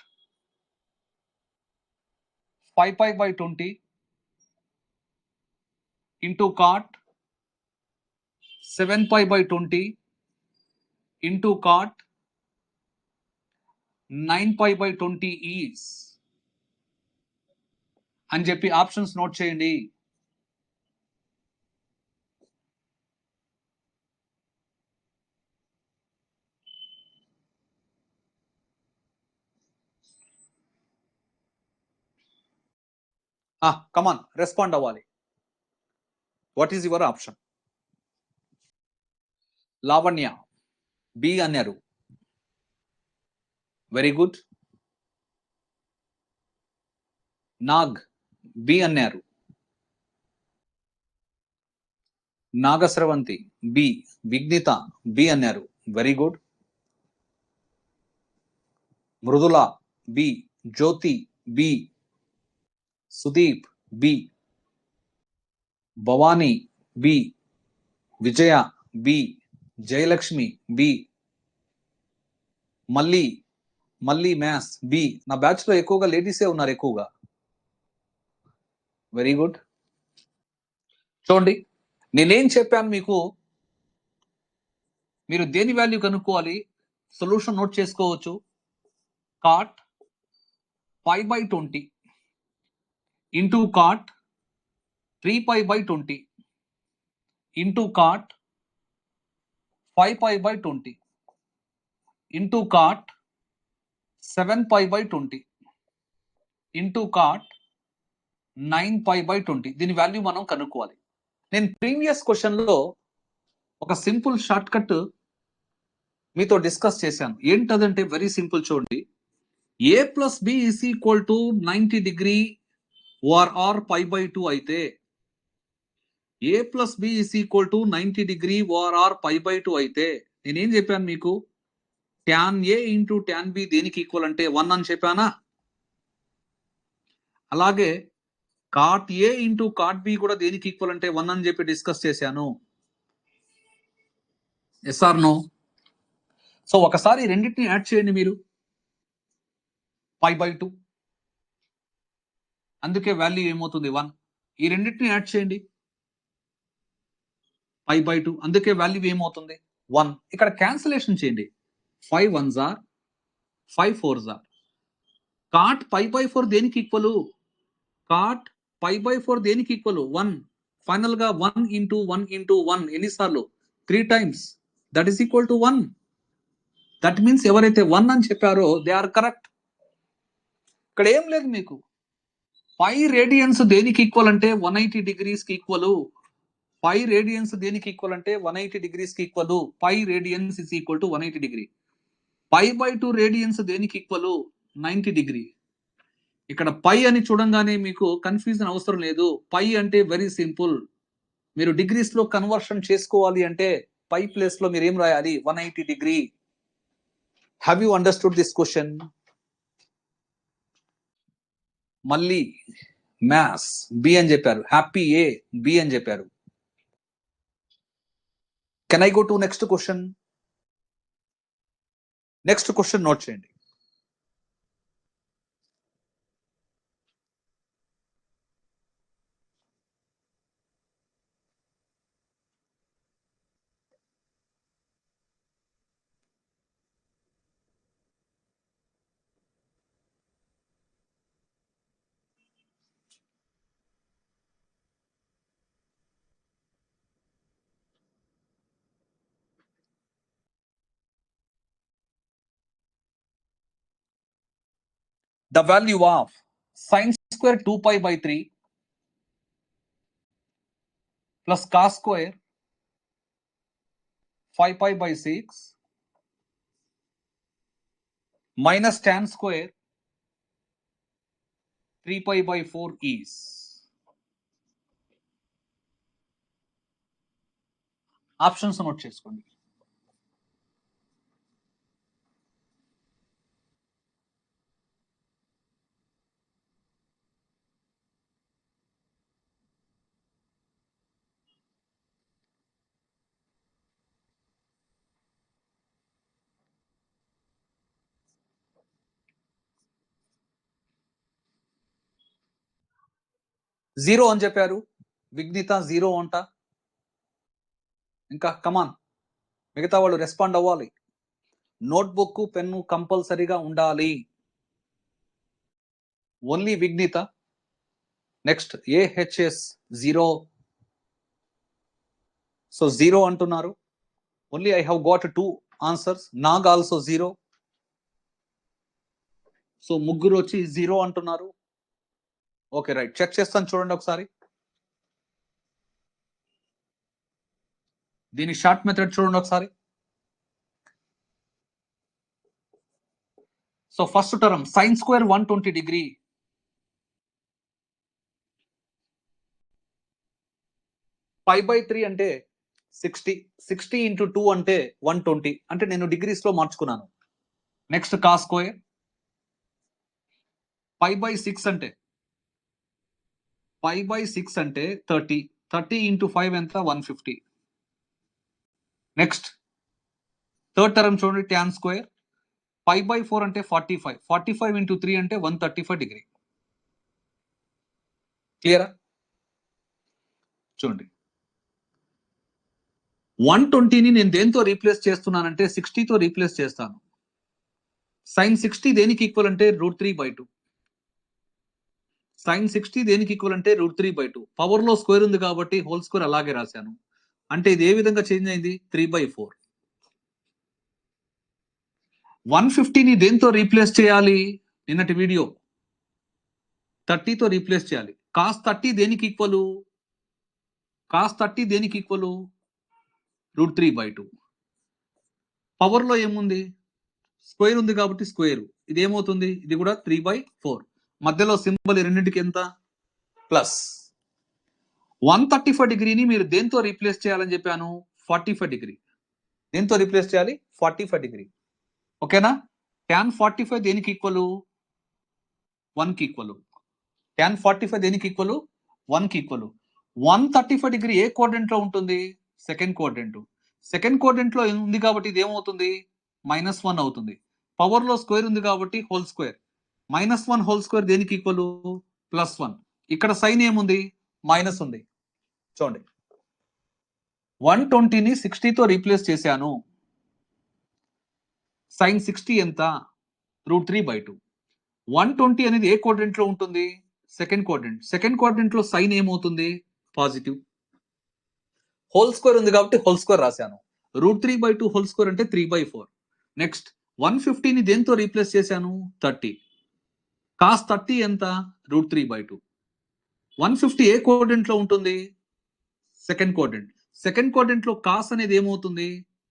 5π/20 into cot 7π/20 into cot 9π/20 is అని చెప్పి options note చేయండి. Come on, respond అవ్వాలి. What is your option? Lavanya B అన్నారు. Very good. Nag B అన్నారు. Nagasravanthi B. Vighnitha B అన్నారు. Very good. Mrudula B. Jyothi B. Sudeep B. Bhavani B. Vijaya B. Jayalakshmi B. మళ్ళీ maths B. నా batch లో ఎక్కువగా లేడీసే ఉన్నారు ఎక్కువగా. Very good. చూడండి, నేనేం చెప్పాను మీకు? మీరు దేని వాల్యూ కనుక్కోవాలి? సొల్యూషన్ నోట్ చేసుకోవచ్చు. Cot 5/20 into cot 3π/20 into cot 5π/20 into cot 7π/20 into cot 9π/20. దీని వాల్యూ మనం కనుక్కోవాలి. నేను ప్రీవియస్ క్వశ్చన్ లో ఒక సింపుల్ షార్ట్ కట్ మీతో డిస్కస్ చేశాను. ఏంటదంటే వెరీ సింపుల్. చూడండి, a + b = 90 డిగ్రీ or π/2 అయితే a + b = 90 డిగ్రీ or π/2 అయితే నేనేం చెప్పాను మీకు? tan a × tan b దేనికి ఈక్వల్ అంటే 1 అని చెప్పానా? అలాగే cot a × cot b కూడా దేనికి ఈక్వల్ అంటే 1 అని చెప్పి డిస్కస్ చేశాను. Yes or no? సో ఒకసారి రెండింటిని యాడ్ చేయండి మీరు. π/2, అందుకే వాల్యూ ఏమవుతుంది? 1. ఈ రెండింటిని యాడ్ చేయండి. π/2, అందుకే వాల్యూ ఏమవుతుంది? 1. ఇక్కడ క్యాన్సిలేషన్ చేయండి. 5 1s are 5 4s are. Cot π/4 దేనికి ఈక్వల్? కాట్ π/4 దేనికి ఈక్వల్? 1. ఫైనల్ గా 1 × 1 × 1 ఎన్నిసార్లు? 3 times. That is equal to 1. That means ఎవరైతే 1 అని చెప్పారో దే ఆర్ కరెక్ట్. ఇక్కడ ఏం లేదు మీకు. పై రేడియన్స్ దేనికి ఈక్వల్ అంటే 180 డిగ్రీస్ కి ఈక్వల్. పై రేడియన్స్ దేనికి ఈక్వల్ అంటే 180 డిగ్రీస్ కి equal. Pi radians is equal to 180 degree. π/2 radians దేనికి ఈక్వల్? 90 డిగ్రీ. ఇక్కడ పై అని చూడంగానే మీకు కన్ఫ్యూజన్ అవసరం లేదు. పై అంటే వెరీ సింపుల్. మీరు డిగ్రీస్ లో కన్వర్షన్ చేసుకోవాలి అంటే పై ప్లేస్ లో మీరు ఏం రాయాలి? 180 degree. Have you understood this question? మళ్ళీ మ్యాథ్స్ బి అని చెప్పారు. హ్యాపీ ఏ బి అని చెప్పారు. Can I go to next question? Next question note చేయండి. The value of sin square 2 pi by 3 plus cos square 5 pi by 6 minus tan square 3 pi by 4 is. Options note చేసుకోండి. Zero అని చెప్పారు విఘ్నిత, zero అంట. ఇంకా కమాన్, మిగతా వాళ్ళు respond అవ్వాలి. Notebook pen కంపల్సరీగా ఉండాలి. Only Vighnitha. Next AHS zero. So zero అంటున్నారు. Only I have got 2 answers. Nag also zero. So ముగ్గురు వచ్చి జీరో అంటున్నారు. ఓకే రైట్, చెక్ చేస్తాను చూడండి ఒకసారి. దీని షార్ట్ మెథడ్ చూడండి ఒకసారి. So first term sine square 120 degree pi by 3 అంటే 60 ఇంటూ 2 అంటే 120, అంటే నేను డిగ్రీస్ లో మార్చుకున్నాను. Next cos square pi by 6 అంటే 30 ఇంటూ 5 ఎంత 150. నెక్స్ట్ థర్డ్ టర్మ్ చూడండి ట్యాన్ స్క్వేర్ పై బై 4 అంటే 45 ఇంటూ 3 అంటే 135 డిగ్రీ. క్లియరా? చూడండి 120ని నేను దేంతో రీప్లేస్ చేస్తున్నానంటే 60తో రీప్లేస్ చేస్తాను. సైన్ 60 దేనికి ఈక్వల్ అంటే √3/2. సైన్ 60 దేనికి ఈక్వల్ అంటే √3/2. పవర్ లో స్క్వేర్ ఉంది కాబట్టి హోల్ స్క్వేర్ అలాగే రాశాను. అంటే ఇది ఏ విధంగా చేంజ్ అయింది? 3/4. 150ని దేంతో రీప్లేస్ చేయాలి? నిన్నటి వీడియో 30తో రీప్లేస్ చేయాలి. కాస్ 30 దేనికి ఈక్వల్? √3/2. పవర్ లో ఏముంది? స్క్వేర్ ఉంది కాబట్టి స్క్వేర్. ఇది ఏమవుతుంది? ఇది కూడా 3/4. మధ్యలో సింబల్ రెండింటికి ఎంత? ప్లస్. 135 డిగ్రీని మీరు దేంతో రీప్లేస్ చేయాలని చెప్పాను? 45 డిగ్రీ. దేంతో రీప్లేస్ చేయాలి? 45 డిగ్రీ. ఓకేనా? tan 45 దేనికి ఈక్వల్? 1కి ఈక్వల్. tan 45 దేనికి ఈక్వల్? 1కి ఈక్వల్. 135 డిగ్రీ ఏ క్వాడ్రంట్ లో ఉంటుంది? Second quadrant. సెకండ్ క్వాడ్రంట్ లో ఉంది కాబట్టి ఇది ఏమవుతుంది? -1 అవుతుంది. పవర్ లో స్క్వేర్ ఉంది కాబట్టి హోల్ స్క్వేర్. -1 హోల్ స్క్వేర్ దేనికి ఈక్వల్? +1. ఇక్కడ సైన్ ఏముంది? మైనస్ ఉంది. చూడండి 120ని 60తో రీప్లేస్ చేశాను. సైన్ 60 ఎంత? √3/2. 120 అనేది ఏ క్వాడ్రంట్ లో ఉంటుంది? Second quadrant. సెకండ్ క్వాడ్రంట్ లో సైన్ ఏమవుతుంది? పాజిటివ్. హోల్ స్క్వేర్ ఉంది కాబట్టి హోల్ స్క్వేర్ రాశాను. √3/2 హోల్ స్క్వేర్ అంటే 3/4. నెక్స్ట్ 150ని దేంతో రీప్లేస్ చేశాను? 30. కాస్ 30 ఎంత? √3/2. 150 ఏ క్వాడ్రంట్ లో ఉంటుంది? Second quadrant. సెకండ్ క్వాడ్రంట్ లో కాస్ అనేది ఏమవుతుంది?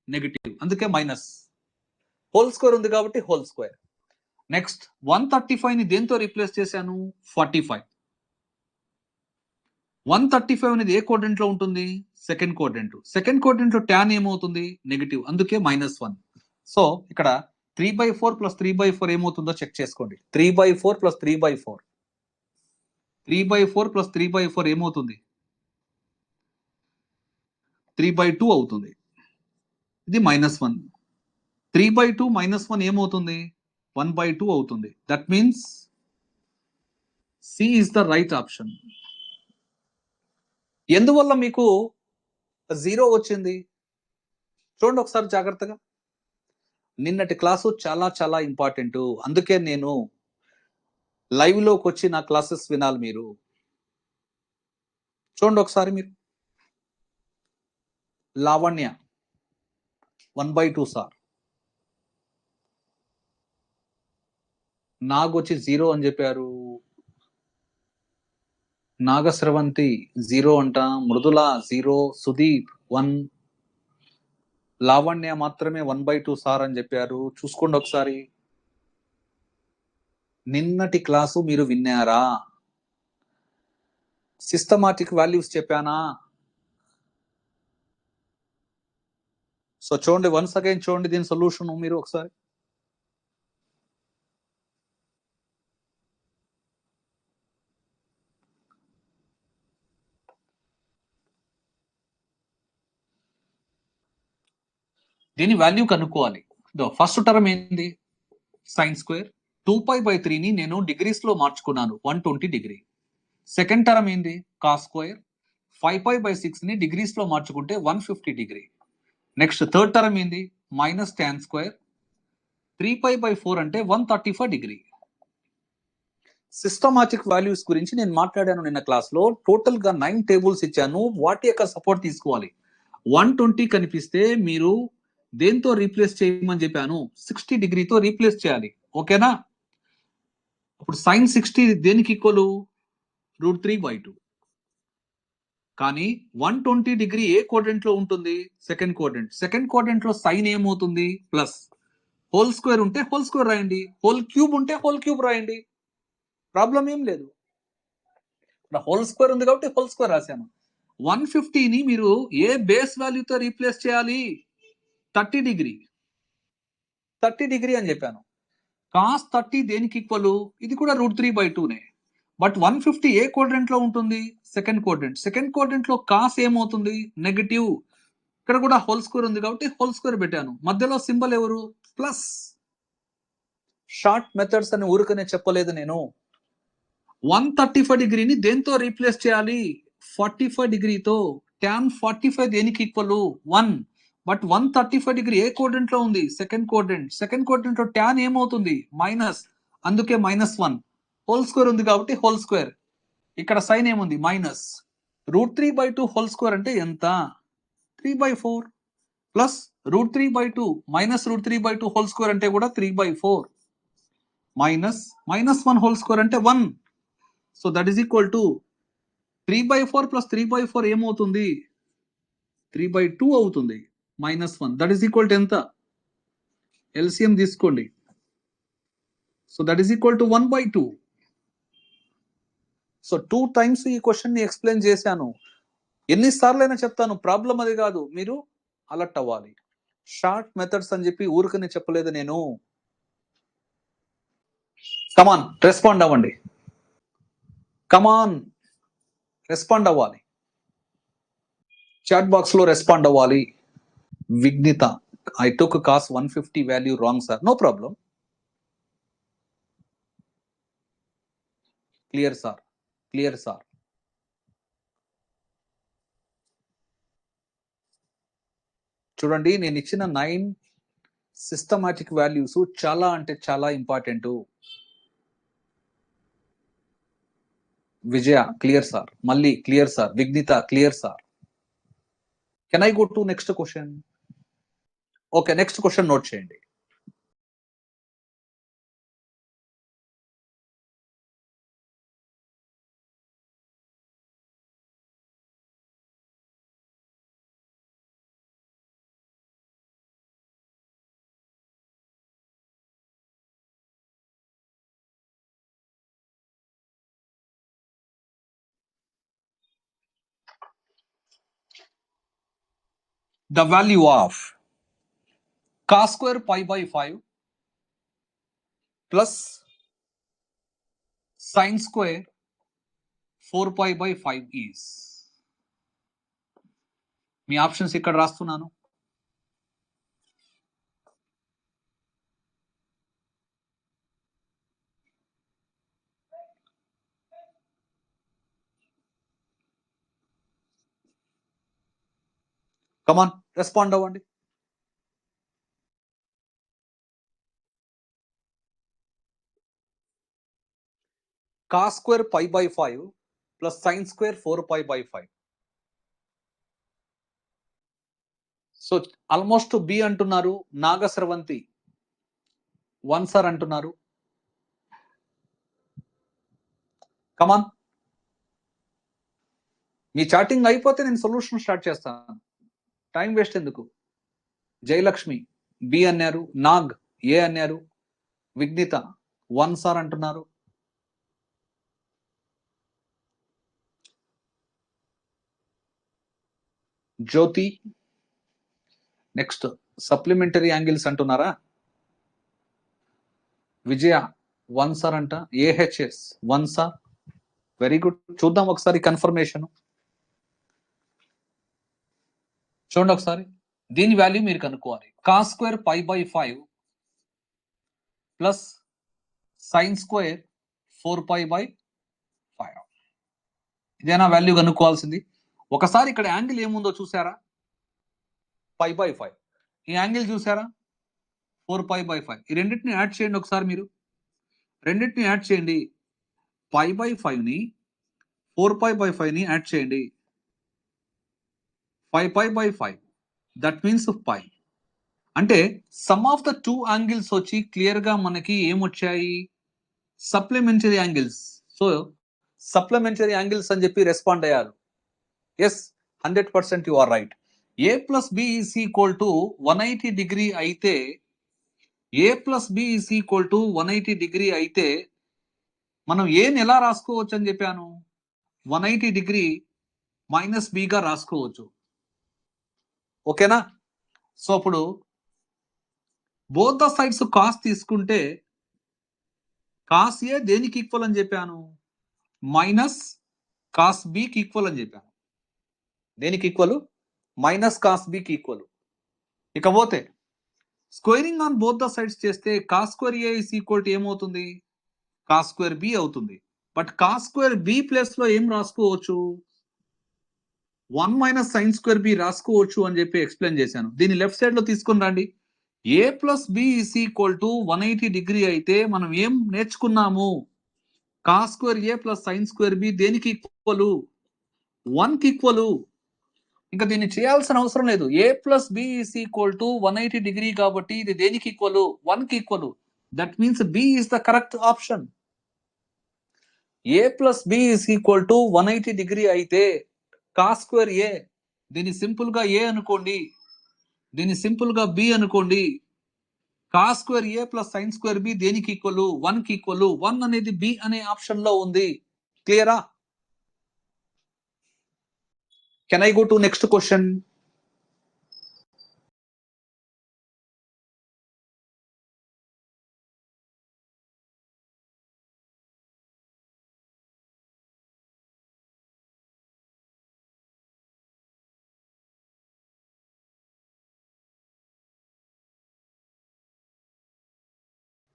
నెగటివ్, అందుకే మైనస్. హోల్ స్క్వేర్ ఉంది కాబట్టి హోల్ స్క్వేర్. నెక్స్ట్ 135ని దేంతో రీప్లేస్ చేశాను? 45. 135 అనేది ఏ క్వాడ్రంట్ లో ఉంటుంది? Second quadrant. సెకండ్ క్వాడ్రంట్ లో tan ఏమవుతుంది? నెగటివ్, అందుకే -1. సో ఇక్కడ 3/4 + 3/4 ఏమవుతుందో చెక్ చేసుకోండి. 3/4 + 3/4 3/4 ప్లస్ 3/4 ఏమవుతుంది? 3/2 అవుతుంది. ఇది -1. 3/2 -1 ఏమవుతుంది? 1/2 అవుతుంది. That means C is the right option. ఎందువల్ల మీకు 0 వచ్చింది? చూడండి ఒకసారి జాగ్రత్తగా. నిన్నటి క్లాసు చాలా చాలా ఇంపార్టెంట్. అందుకే నేను లైవ్ లోకి వచ్చి నా క్లాసెస్ వినాలి మీరు. చూడండి ఒకసారి మీరు. లావణ్య 1/2 సార్. నాగొచ్చి 0 అని చెప్పారు. నాగస్రవంతి 0 అంట, మృదుల 0, సుదీప్ 1, లావణ్య మాత్రమే 1/2 సార్ అని చెప్పారు. చూసుకోండి ఒకసారి. నిన్నటి క్లాసు మీరు విన్నారా? సిస్టమాటిక్ వాల్యూస్ చెప్పానా? సో చూడండి, వన్స్ అగైన్ చూడండి దీని సొల్యూషన్ మీరు ఒకసారి. దీని వాల్యూ కనుక్కోవాలి. ఫస్ట్ టర్మ్ ఏంది? Sine square. 2π/3ని నేను డిగ్రీస్ లో మార్చుకున్నాను, 120 డిగ్రీ. సెకండ్ టర్మ్ ఏంది? Cos square. 5π/6ని డిగ్రీస్ లో మార్చుకుంటే 150 డిగ్రీ. నెక్స్ట్ థర్డ్ టర్మ్ ఏంది? Minus tan square. 3π/4 అంటే 135 డిగ్రీ. సిస్టమాటిక్ వాల్యూస్ గురించి నేను మాట్లాడాను నిన్న క్లాస్ లో. టోటల్ గా 9 టేబుల్స్ ఇచ్చాను. వాటి యొక్క సపోర్ట్ తీసుకోవాలి. 120 కనిపిస్తే మీరు దేంతో రీప్లేస్ చేయమని చెప్పాను? 60 డిగ్రీతో రీప్లేస్ చేయాలి. ఓకేనా? ఇప్పుడు సైన్ 60 దేనికి ఈక్వల్? √3/2. కానీ 120 డిగ్రీ ఏ క్వాడ్రంట్ లో ఉంటుంది? Second quadrant. సెకండ్ క్వాడ్రంట్ లో సైన్ ఏమవుతుంది? ప్లస్. హోల్ స్క్వేర్ ఉంటే హోల్ స్క్వేర్ రాయండి, హోల్ క్యూబ్ ఉంటే హోల్ క్యూబ్ రాయండి, ప్రాబ్లం ఏం లేదు. హోల్ స్క్వేర్ ఉంది కాబట్టి హోల్ స్క్వేర్ రాశాను. 150ని మీరు ఏ బేస్ వాల్యూతో రీప్లేస్ చేయాలి? 30 డిగ్రీ. 30 డిగ్రీ అని చెప్పాను. కాస్ 30 దేనికి ఈక్వల్? ఇది కూడా √3/2నే. బట్ 150 ఏ క్వాడ్రంట్ లో ఉంటుంది? Second quadrant. సెకండ్ క్వాడ్రంట్ లో కాస్ ఏమవుతుంది? నెగటివ్. ఇక్కడ కూడా హోల్ స్క్వేర్ ఉంది కాబట్టి హోల్ స్క్వేర్ పెట్టాను. మధ్యలో సింబల్ ఎవరు? ప్లస్. షార్ట్ మెథడ్స్ అని ఊరికనే చెప్పలేదు నేను. 135 డిగ్రీని దేంతో రీప్లేస్ చేయాలి? 45 డిగ్రీతో. tan 45 దేనికి equal? 1. But 135 degree A quadrant లో ఉంది? Second quadrant. సెకండ్ క్వాడ్రంట్ లో tan ఏమవుతుంది? మైనస్. అందుకే -1. హోల్ స్క్వేర్ ఉంది కాబట్టి హోల్ స్క్వేర్. ఇక్కడ సైన్ ఏముంది? మైనస్. √3/2 హోల్ స్క్వేర్ అంటే ఎంత? 3/4 ప్లస్ √3/2 మైనస్ √3/2 హోల్ స్క్వేర్ అంటే కూడా 3/4 మైనస్ -1 హోల్ స్క్వేర్ అంటే 1. So that is equal to 3/4 plus 3/4 ఏమవుతుంది? 3/2 అవుతుంది. -1 దట్ ఈస్ ఈక్వల్ టు ఎంత? ఎల్సిఎం తీసుకోండి. So that is equal to 1/2. So 2 times ఈ క్వశ్చన్ ని ఎక్స్ప్లెయిన్ చేశాను. ఎన్నిసార్లు అయినా చెప్తాను, ప్రాబ్లం అది కాదు, మీరు అలర్ట్ అవ్వాలి. షార్ట్ మెథడ్స్ అని చెప్పి ఊరికనే చెప్పలేదు నేను. కమాన్ రెస్పాండ్ అవ్వండి. కమాన్ రెస్పాండ్ అవ్వాలి. చాట్ బాక్స్ లో రెస్పాండ్ అవ్వాలి. విఘ్నిత, I took cos 150 value wrong sir. No problem. Clear sir. Clear sir. చూడండి, నేను ఇచ్చిన 9 సిస్టమాటిక్ వాల్యూస్ చాలా అంటే చాలా ఇంపార్టెంట్. Vijaya clear sir. మళ్ళీ clear sir. Vighnitha clear sir. Can I go to next question? Okay, next question note చేయండి. The value of cos square π/5 plus sin square 4 pi by 5 is. Me options ఇక్కడ రాస్తున్నాను. కమాన్ respond అవ్వండి. cos square pi by 5 plus sin square 4 pi by 5. So almost B అంటున్నారు, Nagasravanthi 1 sir అంటున్నారు. కమాన్, మీ chatting అయిపోతే నేను solution start చేస్తాను, time waste ఎందుకు. Jayalakshmi B అన్నారు, నాగ్ ఏ అన్నారు, విఘ్నిత 1 సార్ అంటున్నారు. జ్యోతి నెక్స్ట్ సప్లిమెంటరీ యాంగిల్స్ అంటున్నారా. విజయ 1 సార్ అంట. AHS 1 sir, very good. చూద్దాం ఒకసారి కన్ఫర్మేషన్ చూడండి ఒకసారి. దీని వాల్యూ మీరు కనుక్కోవాలి. cos square pi by 5 plus sin square 4 pi by 5. ఇదేనా వాల్యూ కనుక్కోవాల్సింది. ఒకసారి ఇక్కడ యాంగిల్ ఏముందో చూసారా, pi by 5. ఈ యాంగిల్ చూసారా 4 pi by 5. ఈ రెండింటిని యాడ్ చేయండి ఒకసారి. మీరు రెండింటిని యాడ్ చేయండి. pi by 5 ని 4 pi by 5 ని యాడ్ చేయండి. 5 pi by 5 that means pi. అంటే sum of the two angles వచ్చి క్లియర్ గా మనకి ఏమొచ్చాయి, supplementary angles. So supplementary angles అని చెప్పి రెస్పాండ్ అయ్యారు. Yes, 100% you are right. A plus B is equal to 180 degree అయితే, A plus B is equal to 180 degree అయితే మనం ఏని ఎలా రాసుకోవచ్చు అని చెప్పాను, 180 డిగ్రీ మైనస్ బిగా రాసుకోవచ్చు. ఓకేనా. సో అప్పుడు బోత్ ద సైడ్స్ కాస్ తీసుకుంటే కాస్ ఏ దేనికి ఈక్వల్ అని చెప్పాను, మైనస్ కాస్ బికి ఈక్వల్ అని చెప్పాను. దేనికి ఈక్వల్, మైనస్ కాస్ బికి ఈక్వల్. ఇకపోతే squaring on both the sides చేస్తే cos square A is equal to ఏమవుతుంది, కాస్ స్క్వేర్ బి అవుతుంది. But cos square B place లో ఏం రాసుకోవచ్చు, 1 మైనస్ సైన్ స్క్వేర్ బి రాసుకోవచ్చు అని చెప్పి ఎక్స్ప్లెయిన్ చేశాను. దీన్ని లెఫ్ట్ సైడ్ లో తీసుకుని రండి. A plus B is equal to 180 degree అయితే మనం ఏం నేర్చుకున్నాము, cos square A plus sine square B దేనికి ఈక్వల్, 1 కి ఈక్వల్. ఇంకా దీన్ని చేయాల్సిన అవసరం లేదు. A plus B is equal to 180 degree కాబట్టి ఇది దేనికి ఈక్వల్, 1 కి equal. That means B is the correct option. A plus B is equal to 180 degree అయితే కాస్ స్క్వేర్ ఏ, దీన్ని సింపుల్ గా ఏ అనుకోండి, దీన్ని సింపుల్ గా బి అనుకోండి. Cos square A plus sine square B దేనికి ఈక్వల్, 1 కి ఈక్వల్. 1 అనేది బి అనే ఆప్షన్ లో ఉంది. క్లియరా. Can I go to next question.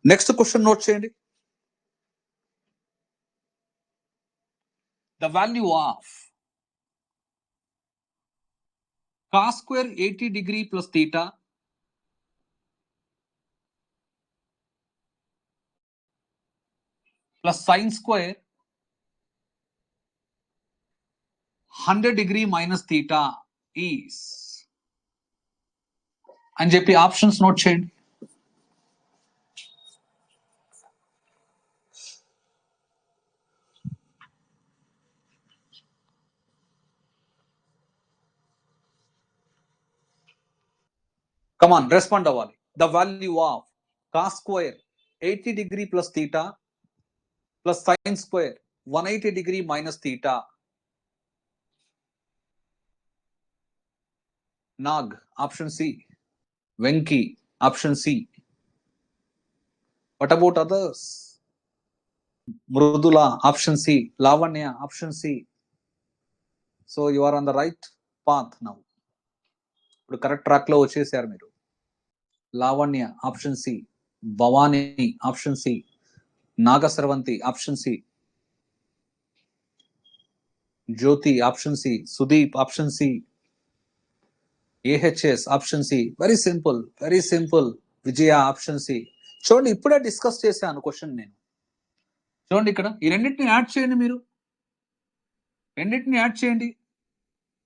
Next question note చేయండి. The value of cos square 80 degree plus theta plus sine square 100 degree minus theta is అని చెప్పి ఆప్షన్స్ నోట్ చేయండి. కమాన్ రెస్పాండ్ అవ్వాలి. The value of cos square 80 degree plus theta plus sine square 180 degree minus theta. Nag option C. Venky option C. What about others? Mrudula option C, Lavanya option C. So you are on the right path now. ఇప్పుడు correct track లో వచ్చేసారు మీరు. Lavanya option C, Bhavani option C, Nagasravanthi option C, Jyothi option C, Sudeep option C, AHS option C. Very simple, very simple. Vijaya option C. చూడండి, ఇప్పుడే discuss చేశాను question నేను. చూడండి ఇక్కడ ఈ రెండింటిని యాడ్ చేయండి మీరు. రెండింటిని యాడ్ చేయండి.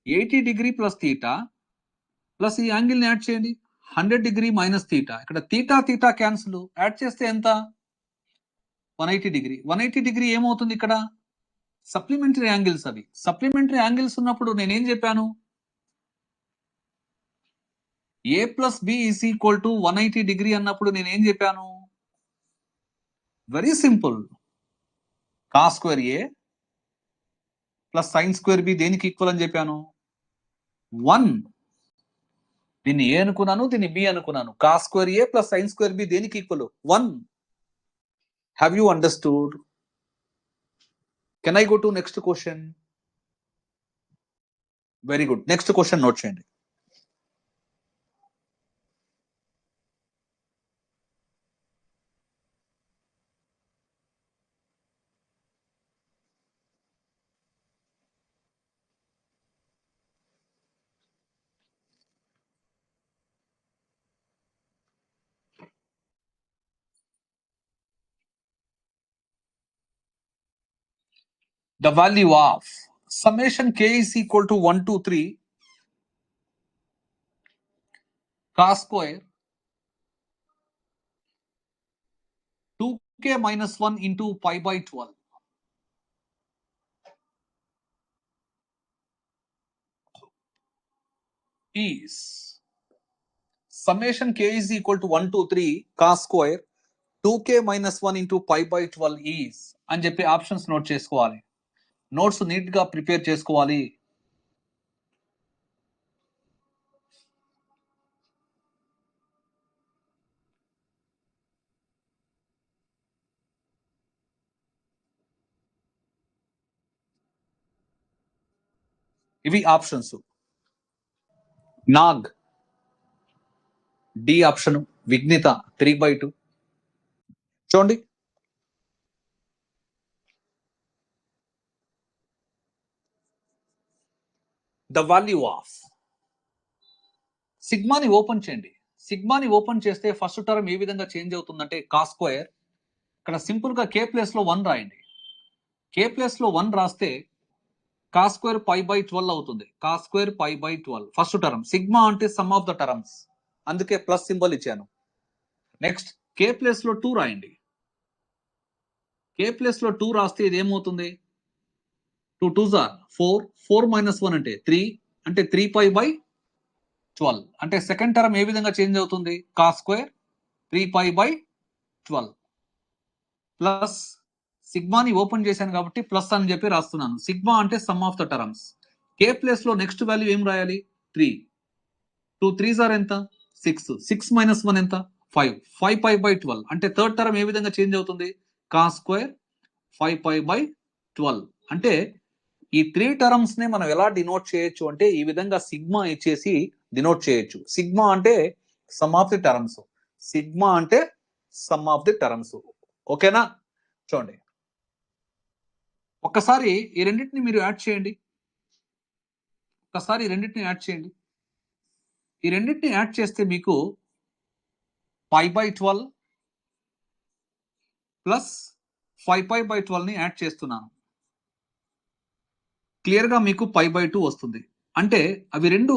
80 డిగ్రీ ప్లస్ తీటా ప్లస్ ఈ యాంగిల్ని యాడ్ చేయండి 100 డిగ్రీ మైనస్ తీటా. ఇక్కడ తీటా తీటా క్యాన్సిల్, యాడ్ చేస్తే ఎంత? 180 డిగ్రీ. 180 డిగ్రీ ఏమవుతుంది ఇక్కడ? సప్లిమెంటరీ యాంగిల్స్ అవి. సప్లిమెంటరీ యాంగిల్స్ ఉన్నప్పుడు నేనేం చెప్పాను? A plus B is equal to 180 degree అన్నప్పుడు నేనేం చెప్పాను? Very simple. Cos square A plus sine square B దేనికి ఈక్వల్ అని చెప్పాను? 1. దీన్ని ఏ అనుకున్నాను, దీన్ని బి అనుకున్నాను. Cos square A plus sine square B దేనికి equal? 1. Have you understood? Can I go to next question? Very good. Next question note చేయండి. The value of summation k is equal to 1 to 3 cos square 2k minus 1 into pi by 12 is summation k is equal to 1 to 3 cos square 2k minus 1 into pi by 12 is అని చెప్పి options note చేసుకోవాలి. Notes neat గా prepare చేసుకోవాలి. ఇవి options. Nag D option, Vighnitha 3/2. చూడండి, the value of సిగ్మాని open చేయండి. సిగ్మాని ఓపెన్ చేస్తే ఫస్ట్ టర్మ్ ఏ విధంగా చేంజ్ అవుతుందంటే కాస్ స్క్వేర్, ఇక్కడ సింపుల్ గా కే ప్లేస్ లో 1 రాయండి. కే ప్లేస్ లో 1 రాస్తే కాస్ స్క్వేర్ పై బై 12 అవుతుంది. Cos square pi by 12 first term. Sigma అంటే సమ్ ఆఫ్ ద టర్మ్స్, అందుకే ప్లస్ సింబల్ ఇచ్చాను. నెక్స్ట్ కే ప్లేస్ లో 2 రాయండి. కే ప్లేస్ లో 2 రాస్తే ఇది ఏమవుతుంది? 2 2s are 4, 4 minus 1 అంటే 3, అంటే 3 పై బై 12. అంటే సెకండ్ టర్మ్ ఏ విధంగా చేంజ్ అవుతుంది? Cos square 3 pi by 12 plus సిగ్మాని ఓపెన్ చేశాను కాబట్టి ప్లస్ అని చెప్పి రాస్తున్నాను. సిగ్మా అంటే sum of the terms. K place లో నెక్స్ట్ వాల్యూ ఏం రాయాలి? 3. 2 3s are ఎంత? 6. 6 minus 1 ఎంత? 5. 5 పై బై 12 అంటే థర్డ్ టర్మ్ ఏ విధంగా చేంజ్ అవుతుంది? Cos square 5 pi by 12. అంటే ఈ 3 టర్మ్స్ ని మనం ఎలా డినోట్ చేయొచ్చు అంటే ఈ విధంగా సిగ్మా ఇచ్చేసి డినోట్ చేయొచ్చు. సిగ్మా అంటే sum of the terms. Sigma అంటే సమ్ ఆఫ్ ది టర్మ్స్. ఓకేనా? చూడండి, ఒక్కసారి ఈ రెండింటిని మీరు యాడ్ చేయండి. ఒక్కసారి ఈ రెండింటిని యాడ్ చేయండి. ఈ రెండింటిని యాడ్ చేస్తే మీకు pi by 12 plus 5 pi by 12 ని యాడ్ చేస్తున్నాను. క్లియర్ గా మీకు పై బై 2 వస్తుంది. అంటే అవి రెండు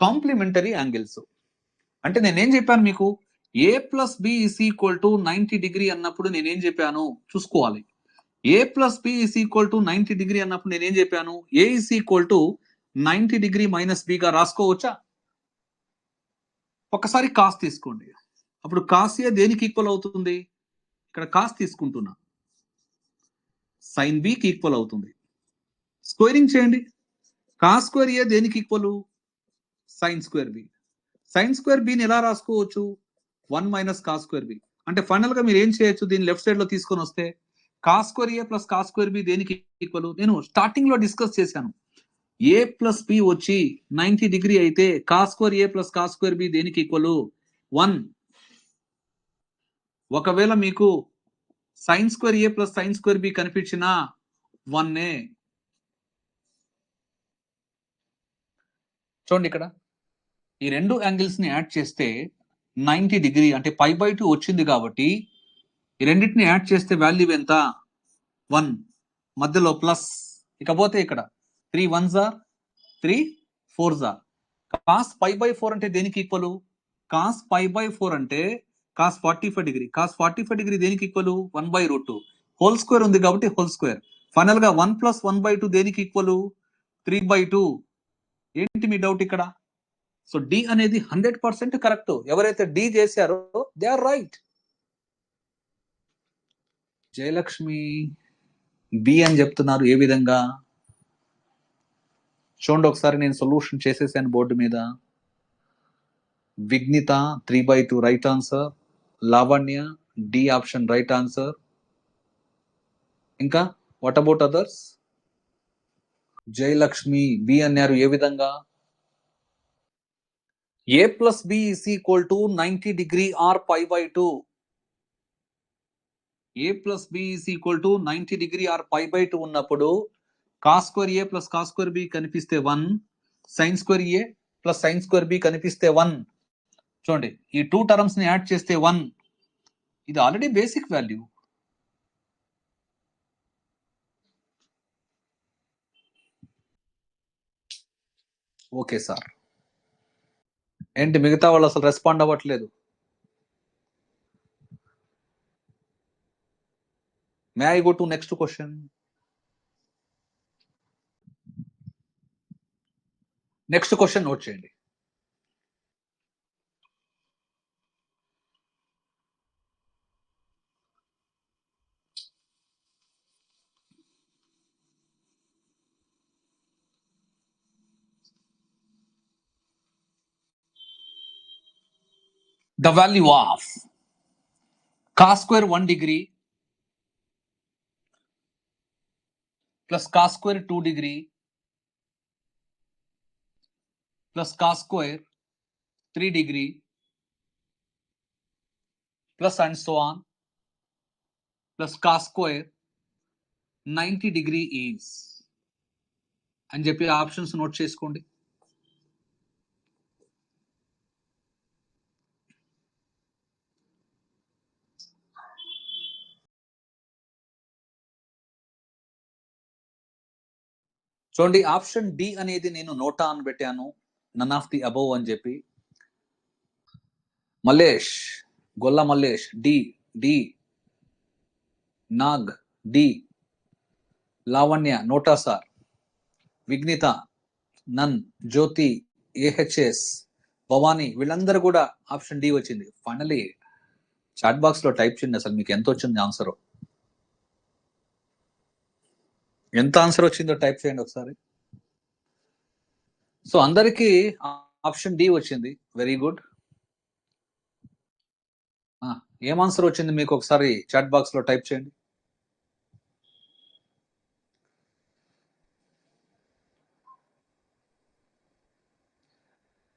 కాంప్లిమెంటరీ యాంగిల్స్. అంటే నేనేం చెప్పాను మీకు? A plus B is equal to 90 degree అన్నప్పుడు నేనేం చెప్పాను చూసుకోవాలి. A plus B is equal to 90 degree అన్నప్పుడు నేనేం చెప్పాను? A is equal to 90 degree minus బిగా రాసుకోవచ్చా? ఒకసారి కాస్ తీసుకోండి. అప్పుడు కాస్ ఏ దేనికి ఈక్వల్ అవుతుంది? ఇక్కడ కాస్ తీసుకుంటున్నా, సైన్ బికి ఈక్వల్ అవుతుంది. స్క్వేరింగ్ చేయండి. కాస్ స్క్వేర్ ఏ దేనికి equal? Sine square B. Sine square బిని ఎలా రాసుకోవచ్చు? 1 మైనస్ కాస్ స్క్వేర్ బి. అంటే ఫైనల్ గా మీరు ఏం చేయొచ్చు? దీన్ని లెఫ్ట్ సైడ్ లో తీసుకొని వస్తే cos square A plus cos square B దేనికి ఈక్వల్? నేను స్టార్టింగ్ లో డిస్కస్ చేశాను. ఏ ప్లస్ బి వచ్చి 90 డిగ్రీ అయితే cos square A plus cos square B దేనికి ఈక్వల్? 1. ఒకవేళ మీకు sign square A plus sine square B కనిపించిన 1. చూడండి ఇక్కడ ఈ రెండు యాంగిల్స్ ని యాడ్ చేస్తే 90 డిగ్రీ అంటే π/2 వచ్చింది కాబట్టి ఈ రెండింటిని యాడ్ చేస్తే వాల్యూ ఎంత? 1. మధ్యలో ప్లస్. ఇకపోతే ఇక్కడ 3 1s are 3 4s are. Cos π/4 అంటే దేనికి ఈక్వల్? కాస్ π/4 అంటే కాస్ 45 డిగ్రీ. కాస్ 45 డిగ్రీ దేనికి ఈక్వల్? 1/√2. హోల్ స్క్వేర్ ఉంది కాబట్టి హోల్ స్క్వేర్. ఫైనల్ గా 1 + 1/2 దేనికి ఈక్వల్? 3/2. ఏంటి మీ డౌట్ ఇక్కడ? సో డి అనేది 100% కరెక్ట్. ఎవరైతే డి చేశారో they are right. Jayalakshmi B అని చెప్తున్నారు. ఏ విధంగా చూడండి ఒకసారి, నేను సొల్యూషన్ చేసేసాను బోర్డు మీద. విఘ్నిత 3/2 right answer. Lavanya D option right answer. ఇంకా what about others? Jayalakshmi B అన్నారు. ఏ విధంగా? ఏ plus B is equal to 90 degree or π/2. A plus B is equal to 90 degree or π/2 ఉన్నప్పుడు cos square A plus cos square B కనిపిస్తే 1, sign square A plus sine square B కనిపిస్తే 1. చూడండి ఈ 2 terms ని add చేస్తే 1. ఇది already basic value. Okay sir. ఏంటి మిగతా వాళ్ళు అసలు రెస్పాండ్ అవ్వట్లేదు? May I go to next question? Next question note చేయండి. The value of cos square 1 degree plus cos square 2 degree plus cos square 3 degree plus and so on plus cos square 90 degree is అని చెప్పి options note చేసుకోండి. చూడండి option D అనేది నేను నోటా అని పెట్టాను, none of the above అని చెప్పి. Mallesh, Golla Mallesh D. D. Nag D. Lavanya NOTA sir. Vighnitha none. Jyothi AHS. Bhavani వీళ్ళందరూ కూడా ఆప్షన్ డి వచ్చింది. ఫైనలీ చాట్ బాక్స్ లో టైప్ చేయండి అసలు మీకు ఎంత వచ్చింది ఆన్సర్. ఎంత ఆన్సర్ వచ్చిందో టైప్ చేయండి ఒకసారి. సో అందరికీ ఆప్షన్ డి వచ్చింది. Very good. ఏం ఆన్సర్ వచ్చింది మీకు ఒకసారి చాట్ బాక్స్ లో టైప్ చేయండి.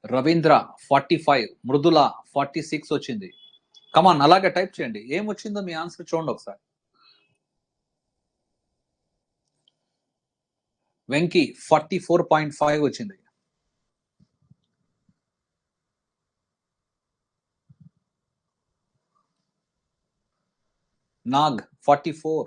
రవీంద్ర 45, మృదుల 46 వచ్చింది. కమాన్ అలాగే టైప్ చేయండి. ఏం వచ్చిందో మీ ఆన్సర్ చూడండి ఒకసారి. వెంకీ 44.5 వచ్చింది. Nag 44.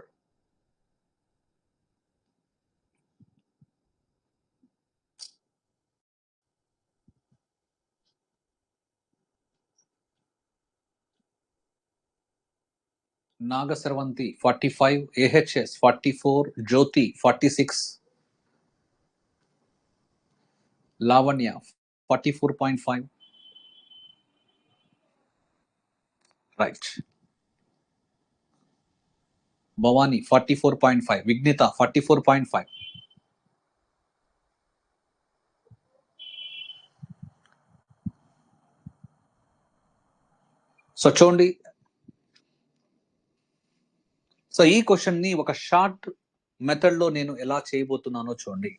Nagasarvanthi 45, AHS 44, Jyothi 46, Lavanya 44.5. Right. Bhavani 44.5, Vighnitha 44.5. So చూడండి, సో సో ఈ క్వశ్చన్ ని ఒక షార్ట్ మెథడ్ లో నేను ఎలా చేయబోతున్నానో చూడండి.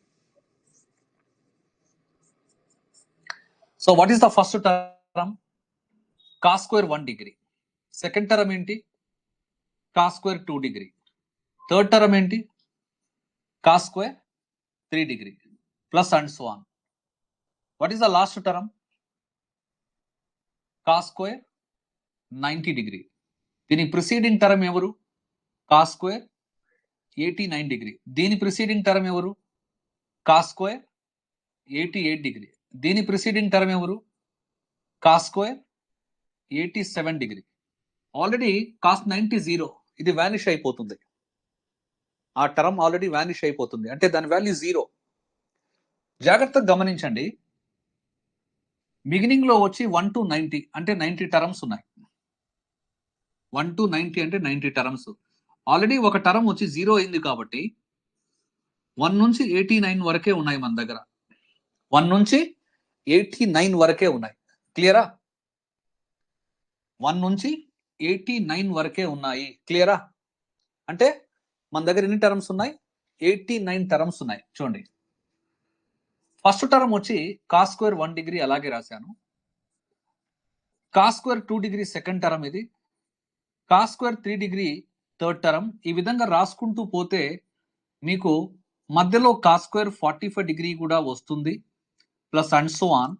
So what is the first term? Cos square 1 degree. Second term ఏంటి? Cos square 2 degree. Third term ఏంటి? Cos square 3 degree plus and so on. What is the last term? Cos square 90 degree. దీని preceding term ఎవరు? Cos square 89 degree. దీని preceding term ఎవరు? Cos square 88 degree. దీని preceding term ఎవరు? Cos square 87 degree. Already cos 90 zero, ఇది vanish అయిపోతుంది. ఆ term already vanish అయిపోతుంది, అంటే దాని వాల్యూ జీరో. జాగ్రత్తగా గమనించండి, బిగినింగ్ లో వచ్చి 1 to 90 అంటే 90 టర్మ్స్ ఉన్నాయి. 1 to 90 అంటే 90 టర్మ్స్. ఆల్రెడీ ఒక టర్మ్ వచ్చి జీరో అయింది కాబట్టి 1 నుంచి 89 వరకే ఉన్నాయి మన దగ్గర. 1 నుంచి 89 వరకే ఉన్నాయి. క్లియరా? 1 నుంచి 89 వరకే ఉన్నాయి. క్లియరా? అంటే మన దగ్గర ఎన్ని టర్మ్స్ ఉన్నాయి? 89 టర్మ్స్ ఉన్నాయి. చూడండి, ఫస్ట్ టర్మ్ వచ్చి కాస్ స్క్వేర్ 1 డిగ్రీ అలాగే రాశాను. Cos square 2 degree second term ఇది. Cos square 3 degree third term. ఈ విధంగా రాసుకుంటూ పోతే మీకు మధ్యలో కాస్ స్క్వేర్ 45 డిగ్రీ కూడా వస్తుంది, ప్లస్ అండ్ సో ఆన్.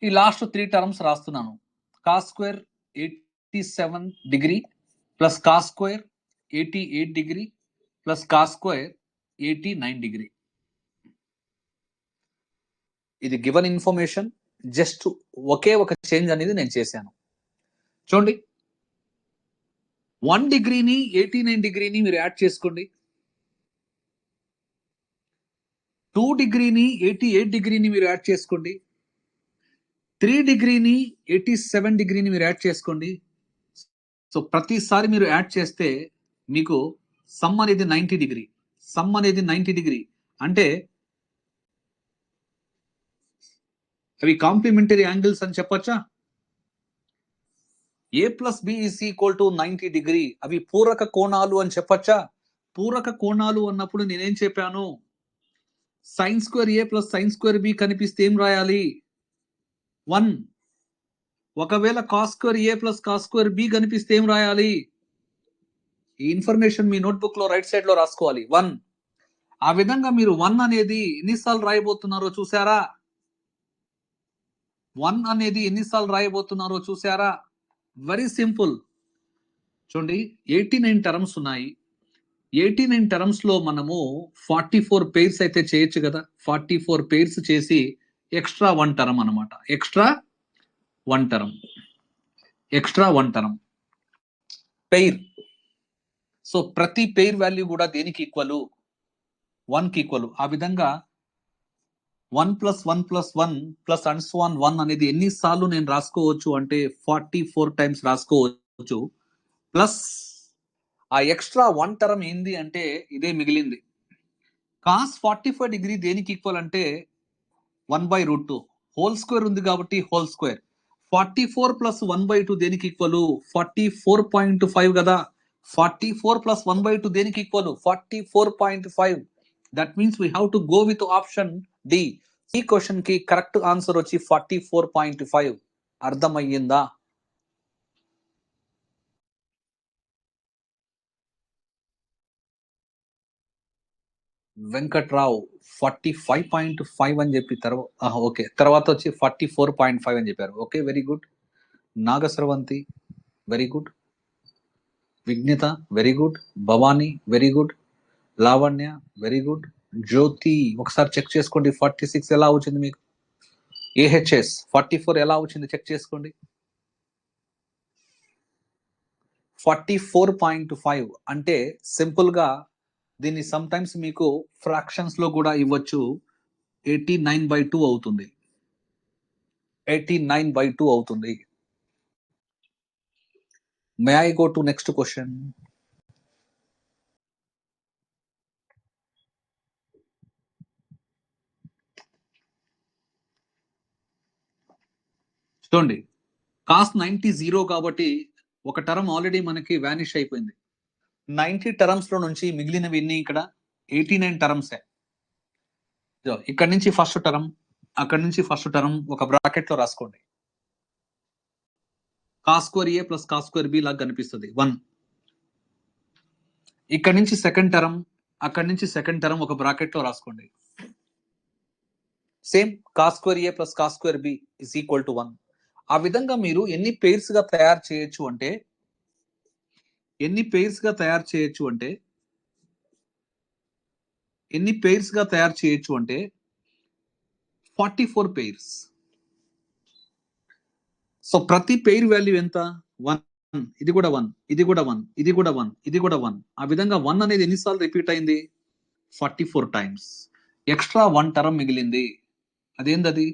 ఈ లాస్ట్ 3 టర్మ్స్ రాస్తున్నాను. Cos square 87 degree plus cos square 88 degree plus cos square 89 degree. ఇది గివెన్ ఇన్ఫర్మేషన్, జస్ట్ ఒకే ఒక చేంజ్ అనేది నేను చేశాను. చూడండి, 1 డిగ్రీని 89 డిగ్రీని మీరు యాడ్ చేసుకోండి. 2 డిగ్రీని 88 డిగ్రీని మీరు యాడ్ చేసుకోండి. 3 డిగ్రీని 87 డిగ్రీని మీరు యాడ్ చేసుకోండి. సో ప్రతిసారి మీరు యాడ్ చేస్తే మీకు సమ్ అనేది 90 డిగ్రీ. సమ్ అనేది 90 డిగ్రీ అంటే అవి కాంప్లిమెంటరీ యాంగిల్స్ అని చెప్పొచ్చా? A plus B is equal to 90 degree. అవి పూరక కోణాలు అని చెప్పొచ్చా? పూరక కోణాలు అన్నప్పుడు నేనేం చెప్పాను? Sign square A plus sine square B కనిపిస్తే ఏం రాయాలి? 1. ఒకవేళ cos square A plus cos square B కనిపిస్తే ఏం రాయాలి? ఈ ఇన్ఫర్మేషన్ మీ నోట్బుక్ లో రైట్ సైడ్ లో రాసుకోవాలి. 1. ఆ విధంగా మీరు 1 అనేది ఎన్నిసార్లు రాయబోతున్నారో చూసారా? 1 అనేది ఎన్నిసార్లు రాయబోతున్నారో చూసారా? Very simple. చూడండి, 89 టర్మ్స్ ఉన్నాయి. 89 టర్మ్స్ లో మనము 44 పేర్స్ అయితే చేయొచ్చు కదా. 44 పేర్స్ చేసి ఎక్స్ట్రా 1 టర్మ్ అనమాట. Extra 1 term, extra 1 term pair. So ప్రతి పెయిర్ వాల్యూ కూడా దేనికి ఈక్వల్? 1 కి ఈక్వల్. ఆ విధంగా 1 plus 1 plus 1 plus and so on 1 అనేది ఎన్నిసార్లు నేను రాసుకోవచ్చు అంటే 44 టైమ్స్ రాసుకోవచ్చు. ప్లస్ ఆ ఎక్స్ట్రా 1 టర్మ్ ఏంది అంటే ఇదే మిగిలింది. కాస్ 45 డిగ్రీ దేనికి ఈక్వల్ అంటే 1/√2. హోల్ స్క్వేర్ ఉంది కాబట్టి హోల్ స్క్వేర్. 44 ప్లస్ 1/2 దేనికి ఈక్వల్? 44.5 కదా. 44 ప్లస్ 1/2 దేనికి equal? 44.5. That means we have to go with option D. ఈ క్వశ్చన్ కి కరెక్ట్ ఆన్సర్ వచ్చి 44.5. అర్థమయ్యిందా? వెంకట్రావు 45.5 అని చెప్పి తర్వాత ఓకే, తర్వాత వచ్చి 44.5 అని చెప్పారు. Okay, very good. Nagasravanthi very good. Vighnitha very good. Bhavani very good. Lavanya very good. Jyothi ఒకసారి చెక్ చేసుకోండి, 46 ఎలా వచ్చింది మీకు? ఏహెచ్ఎస్ 44 ఎలా వచ్చింది చెక్ చేసుకోండి. 44.5 అంటే సింపుల్ గా దీన్ని సమ్ టైమ్స్ మీకు ఫ్రాక్షన్స్ లో కూడా ఇవ్వచ్చు. 89/2 అవుతుంది. 89/2 అవుతుంది. May I go to next question? చూడండి, కాస్ 90 జీరో కాబట్టి ఒక టర్మ్ ఆల్రెడీ మనకి వానిష్ అయిపోయింది. 90 టర్మ్స్ లో నుంచి మిగిలినవి ఎన్ని ఇక్కడ 89 టర్మ్సే. ఇక్కడ నుంచి ఫస్ట్ టర్మ్, అక్కడ నుంచి ఫస్ట్ టర్మ్ ఒక బ్రాకెట్ లో రాసుకోండి. Cos square A plus cos square B లాగా కనిపిస్తుంది 1. ఇక్కడ నుంచి సెకండ్ టర్మ్, అక్కడ నుంచి సెకండ్ టర్మ్ ఒక బ్రాకెట్ లో రాసుకోండి. Same cos square A plus cos square B is equal to 1. ఆ విధంగా మీరు ఎన్ని పెయిర్స్ గా తయారు చేయొచ్చు అంటే 44 పెయిర్స్. సో ప్రతి పెయిర్ వాల్యూ ఎంత? 1. ఇది కూడా 1, ఇది కూడా 1, ఇది కూడా 1, ఇది కూడా 1. ఆ విధంగా 1 అనేది ఎన్నిసార్లు రిపీట్ అయింది? 44 టైమ్స్. ఎక్స్ట్రా 1 టర్మ్ మిగిలింది. అదేందది?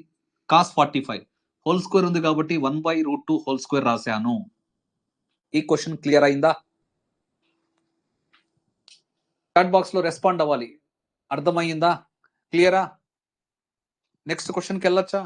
కాస్ 45 హోల్ స్క్వేర్ ఉంది కాబట్టి 1/√2 హోల్ స్క్వేర్ రాశాను. ఈ క్వశ్చన్ క్లియర్ అయిందా? చాట్ బాక్స్ లో రెస్పాండ్ అవ్వాలి. అర్థమయ్యిందా? క్లియరా? నెక్స్ట్ క్వశ్చన్కి వెళ్ళొచ్చా?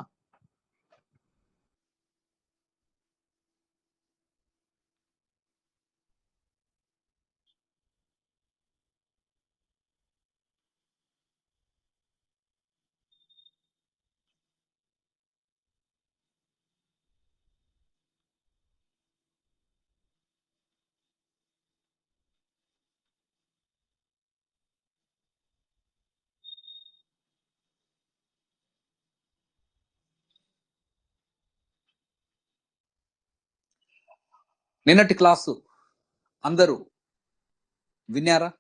నిన్నటి క్లాసు అందరూ విన్నారా?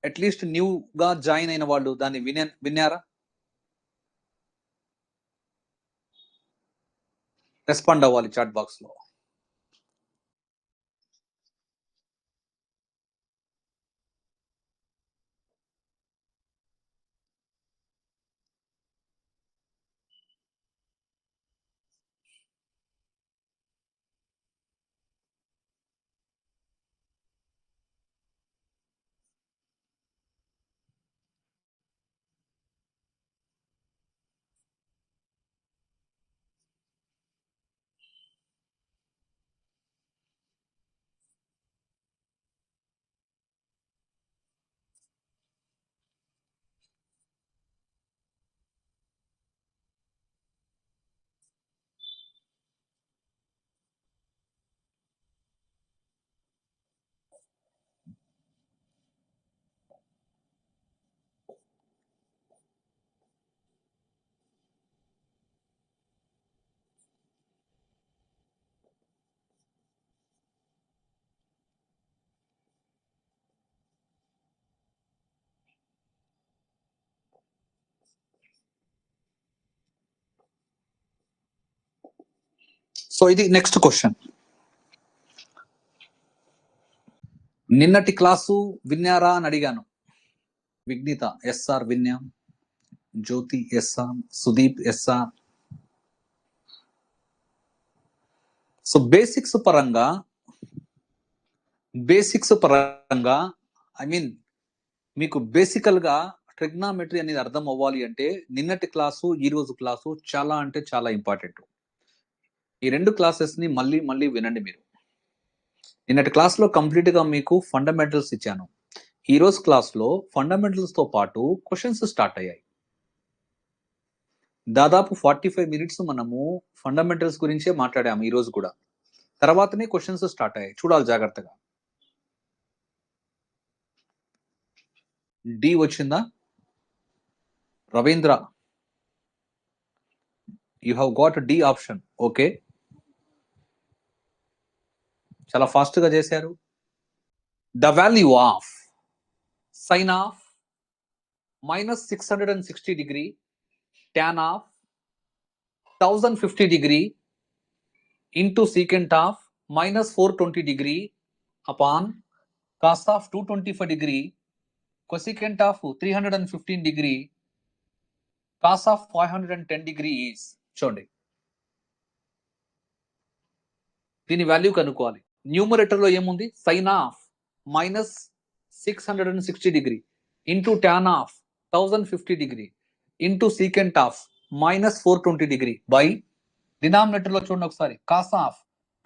అట్లీస్ట్ న్యూగా జాయిన్ అయిన వాళ్ళు దాన్ని విన్నారా? రెస్పాండ్ అవ్వాలి చాట్ బాక్స్ లో. సో ఇది నెక్స్ట్ క్వశ్చన్. నిన్నటి క్లాసు విన్నారా అని అడిగాను. విఘ్నిత ఎస్ఆర్ విన్నాం, Jyothi SR, Sudeep SR. So basics పరంగా ఐ మీన్ మీకు బేసికల్ గా ట్రిగ్నామెట్రీ అనేది అర్థం అవ్వాలి అంటే నిన్నటి క్లాసు ఈ రోజు క్లాసు చాలా అంటే చాలా ఇంపార్టెంట్. ఈ రెండు క్లాసెస్ ని మళ్ళీ మళ్ళీ వినండి మీరు. నిన్నటి క్లాస్ లో కంప్లీట్ గా మీకు ఫండమెంటల్స్ ఇచ్చాను. ఈ రోజు క్లాస్ లో ఫండమెంటల్స్ తో పాటు క్వశ్చన్స్ స్టార్ట్ అయ్యాయి. దాదాపు 45 మినిట్స్ మనము ఫండమెంటల్స్ గురించే మాట్లాడాము ఈ రోజు కూడా. తర్వాతనే క్వశ్చన్స్ స్టార్ట్ అయ్యాయి. చూడాలి జాగ్రత్తగా. డి వచ్చిందా? Ravindra, you have got D option. Okay, చాలా ఫాస్ట్ గా చేశారు. The value of sine of -660 degree, tan of 1050 degree into secant of -420 degree upon cos of 225 degree, cosecant of 315 degree, cos of 510 degree is. చూడండి, దీని value కనుక్కోవాలి. Numerator లో ఏముంది? Sine of -660 degree into tan of 1050 degree into secant of minus 420 degree by denominator లో చూడండి ఒకసారి cos of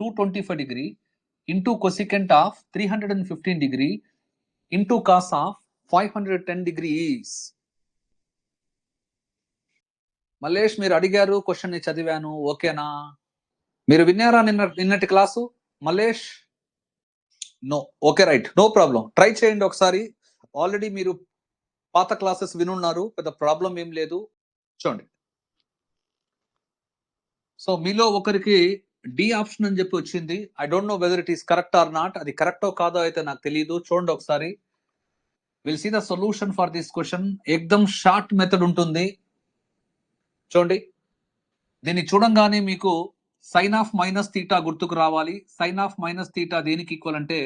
225 degree into cosecant of 315 degree into cos of 510 degrees. Mallesh మీరు అడిగారు, క్వశ్చన్ ని చదివాను, ఓకేనా? మీరు విన్నారా నిన్నటి class Mallesh? No, okay right, no problem. Try చేయండి ఒకసారి. ఆల్రెడీ మీరు పాత క్లాసెస్ వినున్నారు, పెద్ద ప్రాబ్లం ఏం లేదు. చూడండి, సో మీలో ఒకరికి డి ఆప్షన్ అని చెప్పి వచ్చింది. I don't know whether it is correct or not. అది కరెక్టో కాదో అయితే నాకు తెలియదు. చూడండి ఒకసారి. Will see the solution for this question. ఎక్దమ్ షార్ట్ మెథడ్ ఉంటుంది. చూడండి, దీన్ని చూడంగానే మీకు సైన్ ఆఫ్ మైనస్ తీటా గుర్తుకు రావాలి. సైన్ ఆఫ్ మైనస్ తీటా దేనికి ఈక్వల్ అంటే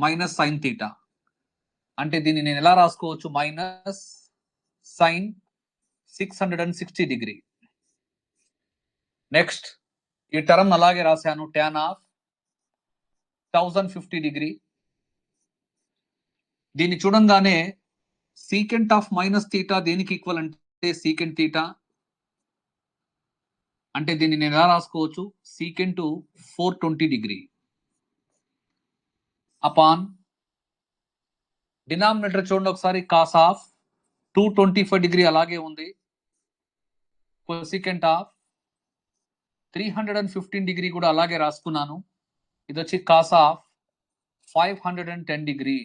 మైనస్ సైన్ తీటా. అంటే దీన్ని నేను ఎలా రాసుకోవచ్చు? Minus sine 660 degree. నెక్స్ట్ ఈ టర్మ్ అలాగే రాశాను, ట్యాన్ ఆఫ్ 1050 డిగ్రీ. దీన్ని చూడంగానే సీకెంట్ ఆఫ్ మైనస్ తీటా దేనికి ఈక్వల్ అంటే సీకెంట్ తీటా. అంటే దీన్ని నేను ఎలా రాసుకోవచ్చు? సీకెంట్ 420 డిగ్రీ అపాన్ డినామినేటర్ చూడండి ఒకసారి, కాస్ ఆఫ్ 225 డిగ్రీ అలాగే ఉంది. కొసెకెంట్ ఆఫ్ 315 డిగ్రీ కూడా అలాగే రాసుకున్నాను. ఇది వచ్చి కాస్ ఆఫ్ 510 డిగ్రీ.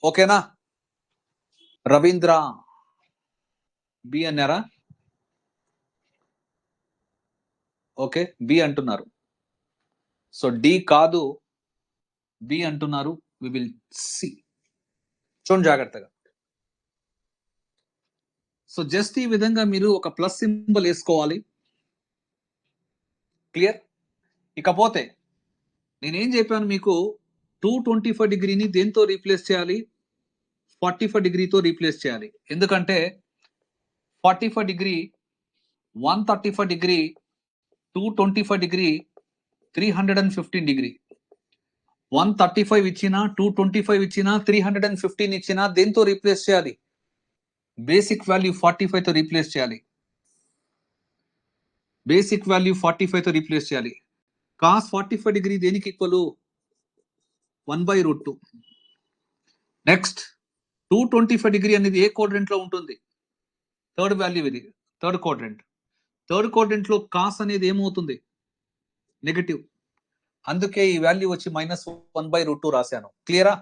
ఓకేనా? రవీంద్ర బి అన్నారా? ఓకే, బి అంటున్నారు. సో డి కాదు, బి అంటున్నారు. We will see. చూడండి జాగ్రత్తగా. సో జస్ట్ ఈ విధంగా మీరు ఒక ప్లస్ సింబల్ వేసుకోవాలి. క్లియర్? ఇకపోతే నేనేం చెప్పాను మీకు, 225 డిగ్రీని దేంతో రీప్లేస్ చేయాలి? 45 డిగ్రీతో రీప్లేస్ చేయాలి. ఎందుకంటే 45 డిగ్రీ 135 డిగ్రీ 225 డిగ్రీ 315 డిగ్రీ. 135 ఇచ్చినా 225 ఇచ్చినా 315 ఇచ్చినా దేంతో రీప్లేస్ చేయాలి? బేసిక్ వాల్యూ 45 తో రీప్లేస్ చేయాలి. బేసిక్ వాల్యూ 45 తో రీప్లేస్ చేయాలి. కాస్ 45 డిగ్రీ దేనికి ఈక్వల్? 1/√2. నెక్స్ట్ 225 డిగ్రీ అనేది ఏ క్వాడ్రెంట్ లో ఉంటుంది? థర్డ్ వాల్యూ ఇది, థర్డ్ క్వాడ్రెంట్. థర్డ్ క్వాడ్రెంట్ లో కాస్ అనేది ఏమవుతుంది? నెగటివ్. అందుకే ఈ వాల్యూ వచ్చి మైనస్ 1/√2 రాశాను. క్లియరా?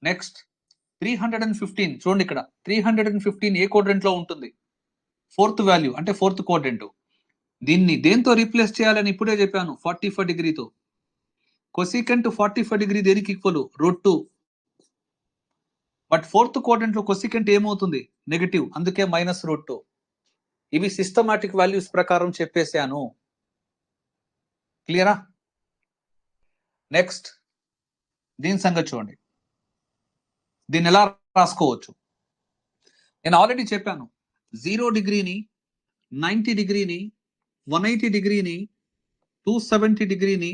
నెక్స్ట్ 315 చూడండి, ఇక్కడ 315 ఏ క్వాడ్రెంట్ లో ఉంటుంది? ఫోర్త్ వాల్యూ, అంటే ఫోర్త్ క్వాడ్రెంట్. దీన్ని దేంతో రీప్లేస్ చేయాలని ఇప్పుడే చెప్పాను, 45 డిగ్రీతో. కొసికెంట్ 45 డిగ్రీ దేనికి ఈక్వల్? √2. బట్ ఫోర్త్ క్వాడ్రెంట్ లో కొసికెంట్ ఏమవుతుంది? నెగటివ్. అందుకే మైనస్ √2. ఇవి సిస్టమాటిక్ వాల్యూస్ ప్రకారం చెప్పేశాను. క్లియరా? నెక్స్ట్ దీని సంగతి చూడండి. దీన్ని ఎలా రాసుకోవచ్చు? నేను ఆల్రెడీ చెప్పాను, 0 డిగ్రీని, 90 డిగ్రీని, 180 డిగ్రీని, 270 డిగ్రీని,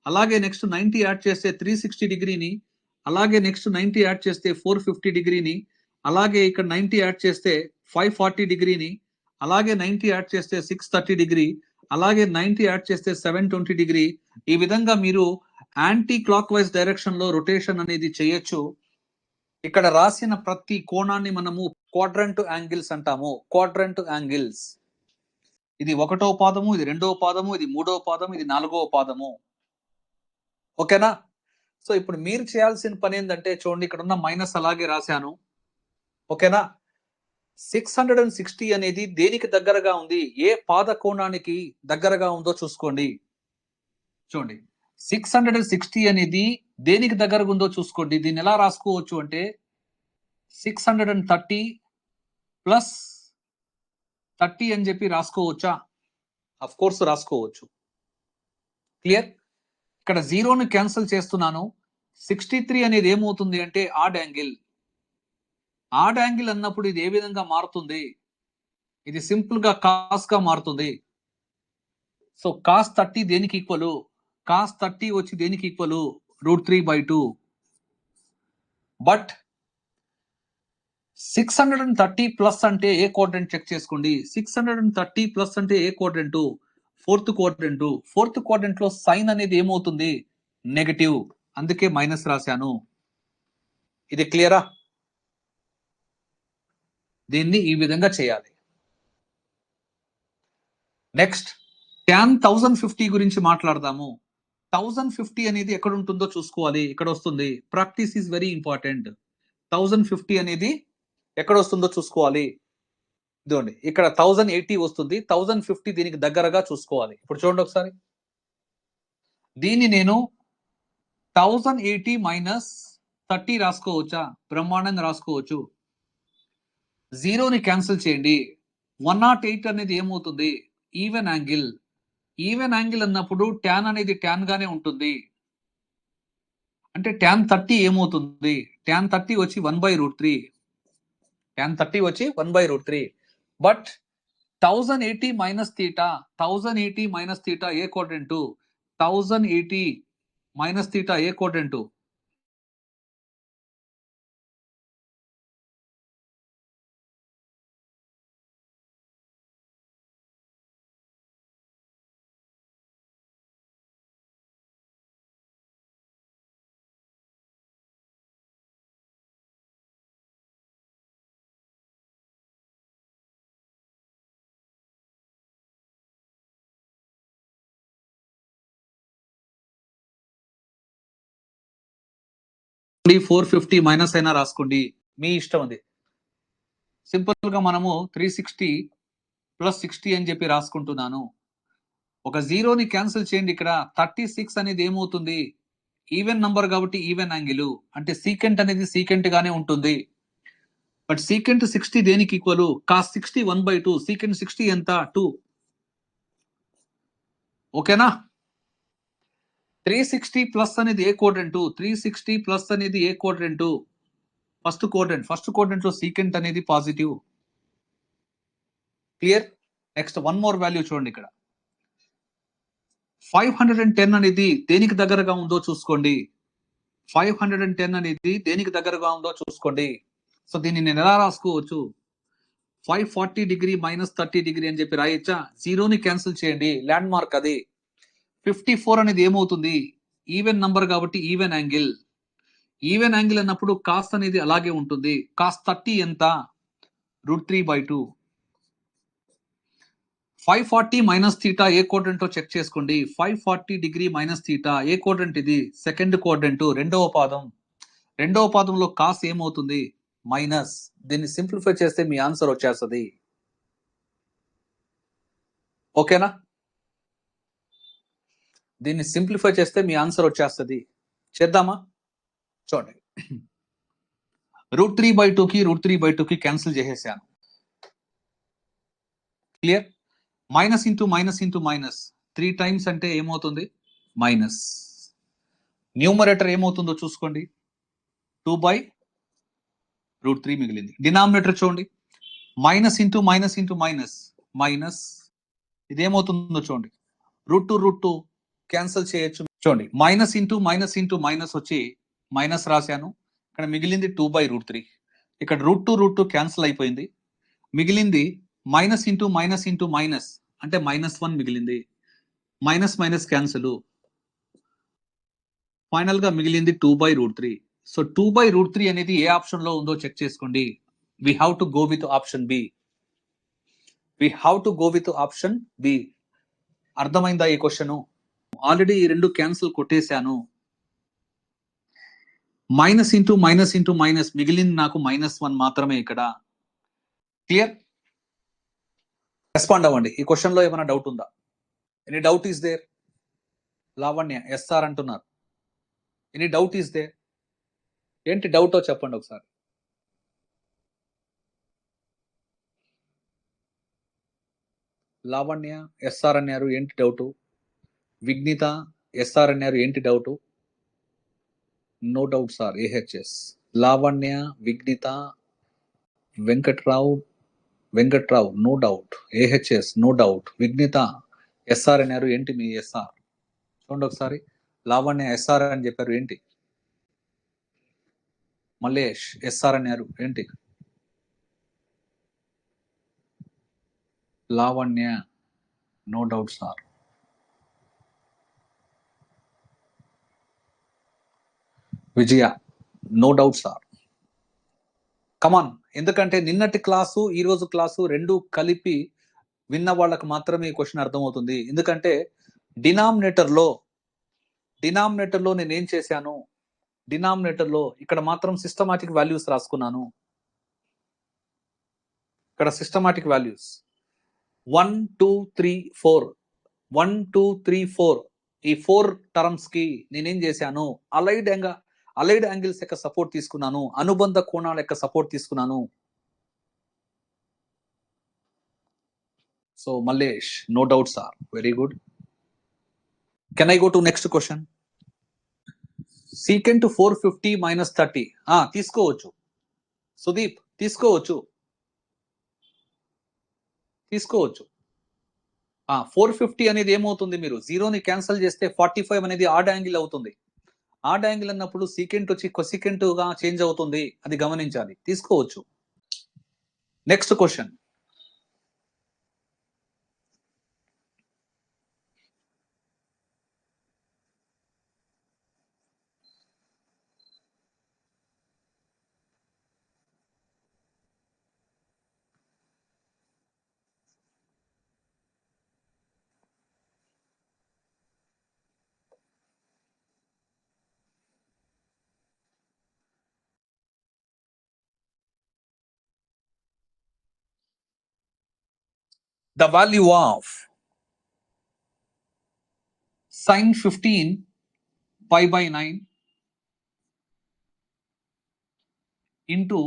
అలాగే నెక్స్ట్ 90 యాడ్ చేస్తే 360 డిగ్రీని, అలాగే నెక్స్ట్ 90 యాడ్ చేస్తే 450 డిగ్రీని, అలాగే ఇక్కడ 90 యాడ్ చేస్తే 540 డిగ్రీని, అలాగే 90 యాడ్ చేస్తే 630 డిగ్రీ, అలాగే 90 యాడ్ చేస్తే 720 డిగ్రీ. ఈ విధంగా మీరు యాంటీ క్లాక్ వైజ్ డైరెక్షన్ లో రొటేషన్ అనేది చేయొచ్చు. ఇక్కడ రాసిన ప్రతి కోణాన్ని మనము క్వాడ్రంట్ యాంగిల్స్ అంటాము. Quadrant angles. ఇది 1వ పాదము, ఇది 2వ పాదము, ఇది 3వ పాదము, ఇది 4వ పాదము. ఓకేనా? సో ఇప్పుడు మీరు చేయాల్సిన పని ఏంటంటే చూడండి, ఇక్కడ ఉన్న మైనస్ అలాగే రాశాను. ఓకేనా? 660 అనేది దేనికి దగ్గరగా ఉంది? ఏ పాద కోణానికి దగ్గరగా ఉందో చూసుకోండి. చూడండి, 660 అనేది దేనికి దగ్గరగా ఉందో చూసుకోండి. దీన్ని ఎలా రాసుకోవచ్చు అంటే 630 ప్లస్ 30 అని చెప్పి రాసుకోవచ్చా? అఫ్ కోర్స్ రాసుకోవచ్చు. క్లియర్? ఇక్కడ 0ని క్యాన్సిల్ చేస్తున్నాను. 63 అనేది ఏమవుతుంది అంటే ఆడ్ యాంగిల్. ఆడ్ యాంగిల్ అన్నప్పుడు ఇది ఏ విధంగా మారుతుంది? ఇది సింపుల్ గా కాస్ గా మారుతుంది. సో కాస్ 30 దేనికి ఈక్వల్? కాస్ 30 వచ్చి దేనికి ఈక్వల్? √3/2. బట్ 630 ప్లస్ అంటే ఏ క్వాడ్రెంట్ చెక్ చేసుకోండి. 630 ప్లస్ అంటే ఏ quadrant? Fourth quadrant. Fourth quadrant లో సైన్ అనేది ఏమవుతుంది? నెగటివ్. అందుకే మైనస్ రాశాను. ఇది క్లియరా? దీన్ని ఈ విధంగా చేయాలి. నెక్స్ట్ tan 1050 గురించి మాట్లాడదాము. 1050 అనేది ఎక్కడ ఉంటుందో చూసుకోవాలి. ఇక్కడ వస్తుంది. Practice is very important. 1050 అనేది ఎక్కడ వస్తుందో చూసుకోవాలి. ఇదిగోండి ఇక్కడ 1080 వస్తుంది. 1050 దీనికి దగ్గరగా చూసుకోవాలి. ఇప్పుడు చూడండి ఒకసారి. దీన్ని నేను 1080 మైనస్ 30 రాసుకోవచ్చా? బ్రహ్మాండంగా రాసుకోవచ్చు. జీరోని క్యాన్సిల్ చేయండి. 108 అనేది ఏమవుతుంది? Even angle. ఈవెన్ యాంగిల్ అన్నప్పుడు ట్యాన్ అనేది ట్యాన్ గానే ఉంటుంది. అంటే tan 30 ఏమవుతుంది? tan 30 వచ్చి 1/√3. tan 30 వచ్చి 1/√3. But 1080 minus theta, 1080 minus theta A quadrant? 1080 minus theta A quadrant? Only 450 minus అయినా రాసుకోండి, మీ ఇష్టం అది. సింపుల్ గా మనము 360 ప్లస్ 60 అని చెప్పి రాసుకుంటున్నాను. ఒక జీరోని క్యాన్సిల్ చేయండి. ఇక్కడ 36 అనేది ఏమవుతుంది? ఈవెన్ నంబర్ కాబట్టి ఈవెన్ యాంగిల్. అంటే సీకెంట్ అనేది సీకెంట్ గానే ఉంటుంది. బట్ సీకెంట్ 60 దేనికి ఈక్వల్? కాస్ 60 1/2. సీకెంట్ 60 ఎంత? 2. ఓకేనా? 360 ప్లస్ అనేది ఏ క్వాడ్రెంట్? 360 ప్లస్ అనేది ఏ quadrant? First quadrant. First quadrant లో సీకెంట్ అనేది positive. Clear? Next one more value చూడండి. ఇక్కడ 510 అనేది దేనికి దగ్గరగా ఉందో చూసుకోండి. 510 అనేది దేనికి దగ్గరగా ఉందో చూసుకోండి. సో దీన్ని నేను ఎలా రాసుకోవచ్చు? 540 డిగ్రీ మైనస్ 30 డిగ్రీ అని చెప్పి రాయొచ్చా? జీరోని క్యాన్సిల్ చేయండి. ల్యాండ్ మార్క్ అది. 54 అనేది ఏమవుతుంది? ఈవెన్ నంబర్ కాబట్టి ఈవెన్ యాంగిల్. ఈవెన్ యాంగిల్ అన్నప్పుడు కాస్ట్ అనేది అలాగే ఉంటుంది. కాస్ట్ 30 ఎంత? √3/2. 540 మైనస్ థీటా ఏ క్వాడ్రెంట్ చెక్ చేసుకోండి. 540 డిగ్రీ మైనస్ థీటా ఏ క్వాడ్రెంట్? ఇది సెకండ్ క్వాడ్రెంట్, రెండవ పాదం. రెండవ పాదంలో కాస్ ఏమవుతుంది? మైనస్. దీన్ని సింప్లిఫై చేస్తే మీ ఆన్సర్ వచ్చేస్తుంది. ఓకేనా? దీన్ని సింప్లిఫై చేస్తే మీ ఆన్సర్ వచ్చేస్తుంది. చేద్దామా? చూడండి. √3/2కి √3/2కి క్యాన్సిల్ చేసేసాను. Clear? Minus into minus into minus 3 times అంటే ఏమవుతుంది? మైనస్. న్యూమరేటర్ ఏమవుతుందో చూసుకోండి. 2/√3 మిగిలింది. డినామినేటర్ చూడండి. Minus into minus into minus minus. ఇదేమవుతుందో చూడండి. √2 క్యాన్సిల్ చేయొచ్చు. చూడండి, minus into minus into minus వచ్చి మైనస్ రాశాను. ఇక్కడ మిగిలింది 2/√3. ఇక్కడ √2 క్యాన్సిల్ అయిపోయింది. మిగిలింది minus into minus into minus అంటే -1 మిగిలింది. Minus minus cancel. ఫైనల్ గా మిగిలింది 2/√3. సో 2/√3 అనేది ఏ ఆప్షన్ లో ఉందో చెక్ చేసుకోండి. We have to go with option B. We have to go with option B. అర్థమైందా ఈ క్వశ్చన్? ఆల్రెడీ ఈ రెండు క్యాన్సిల్ కొట్టేశాను. Minus into minus into minus మిగిలింది నాకు -1 మాత్రమే ఇక్కడ. క్లియర్? రెస్పాండ్ అవ్వండి. ఈ క్వశ్చన్ లో ఏమైనా డౌట్ ఉందా? Any doubt is there? Lavanya SR అంటున్నారు. Any doubt is there? ఏంటి డౌటో చెప్పండి ఒకసారి. లావణ్య ఎస్ఆర్ అన్నారు, ఏంటి డౌట్? విఘ్నిత ఎస్ఆర్ అన్నారు, ఏంటి doubt? No doubt sir. AHS. Lavanya, Vighnitha, Venkatrao no doubt. AHS no doubt. Vighnitha SR అన్నారు, ఏంటి మీ ఎస్ఆర్? చూడండి ఒకసారి. లావణ్య ఎస్ఆర్ అని చెప్పారు, ఏంటి? మల్లేష్ ఎస్ఆర్ అన్నారు, ఏంటి? Lavanya, no doubt sir. Vijaya, no doubt sir. Come on, ఎందుకంటే నిన్నటి క్లాసు ఈ రోజు క్లాసు రెండు కలిపి విన్న వాళ్ళకు మాత్రమే ఈ క్వశ్చన్ అర్థమవుతుంది. ఎందుకంటే డినామినేటర్లో నేనేం చేశాను, డినామినేటర్లో ఇక్కడ మాత్రం సిస్టమాటిక్ వాల్యూస్ రాసుకున్నాను. ఇక్కడ సిస్టమాటిక్ వాల్యూస్ 1 2 3 4 1 2 3 4 ఈ 4 టర్మ్స్ కి నేనేం చేశాను, అలైడ్ యాంగిల్స్ యొక్క సపోర్ట్ తీసుకున్నాను, అనుబంధ కోణాల యొక్క సపోర్ట్ తీసుకున్నాను. So Mallesh, no doubt sir, very good. Can I go to next question? Secant 450 minus 30 తీసుకోవచ్చు. సుదీప్, తీసుకోవచ్చు. 450 అనేది ఏమవుతుంది, మీరు జీరోని క్యాన్సిల్ చేస్తే 45 అనేది ఆడ్ యాంగిల్ అవుతుంది. ఆడ్ యాంగిల్ అన్నప్పుడు సీకెంట్ వచ్చి కొసికెంట్ గా చేంజ్ అవుతుంది, అది గమనించాలి. తీసుకోవచ్చు. Next question. The value of sin 15 pi by 9 into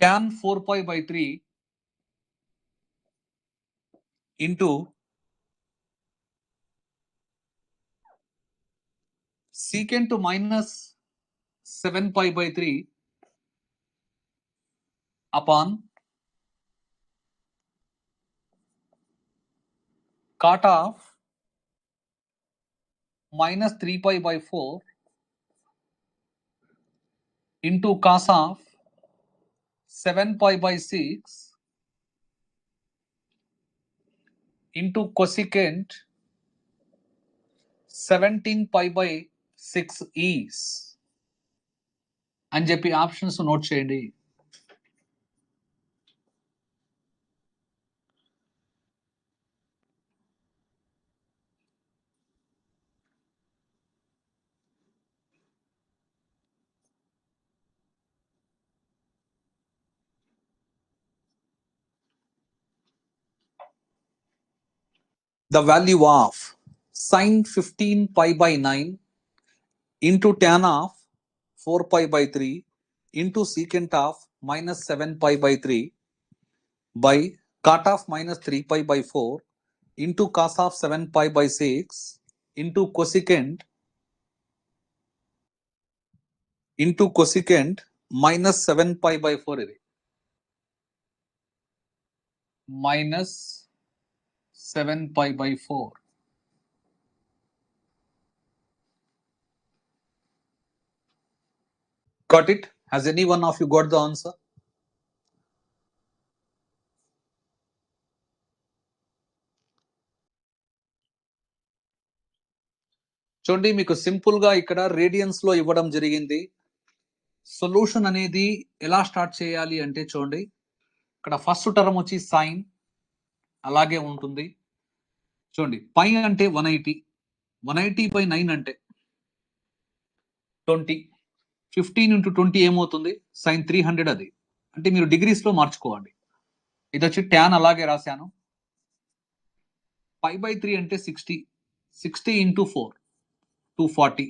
tan 4 pi by 3 into secant minus 7 pi by 3 upon cot of minus 3 pi by 4 into cos of 7 pi by 6 into cosecant 17 pi by 6 is అని చెప్పి options note చేయండి. The value of sin 15 pi by 9 into tan of 4 pi by 3 into secant of minus 7 pi by 3 by cot of minus 3 pi by 4 into cos of 7 pi by 6 into cosecant minus 7 pi by 4 ఇది minus 7 pi by 4. Got it? Has any one of you got the answer? చూడండి, మీకు simple గా ఇక్కడ radians లో ఇవ్వడం జరిగింది. Solution అనేది ఎలా స్టార్ట్ చేయాలి అంటే చూడండి, ఇక్కడ ఫస్ట్ టర్మ్ వచ్చి సైన్ అలాగే ఉంటుంది. చూడండి, పై అంటే 180 by 9 అంటే 20, 15 into 20 ఏమవుతుంది, సైన్ 300. అది అంటే మీరు డిగ్రీస్ లో మార్చుకోవాలి. ఇది వచ్చి ట్యాన్ అలాగే రాశాను. పై బై 3 అంటే 60 into 4 240.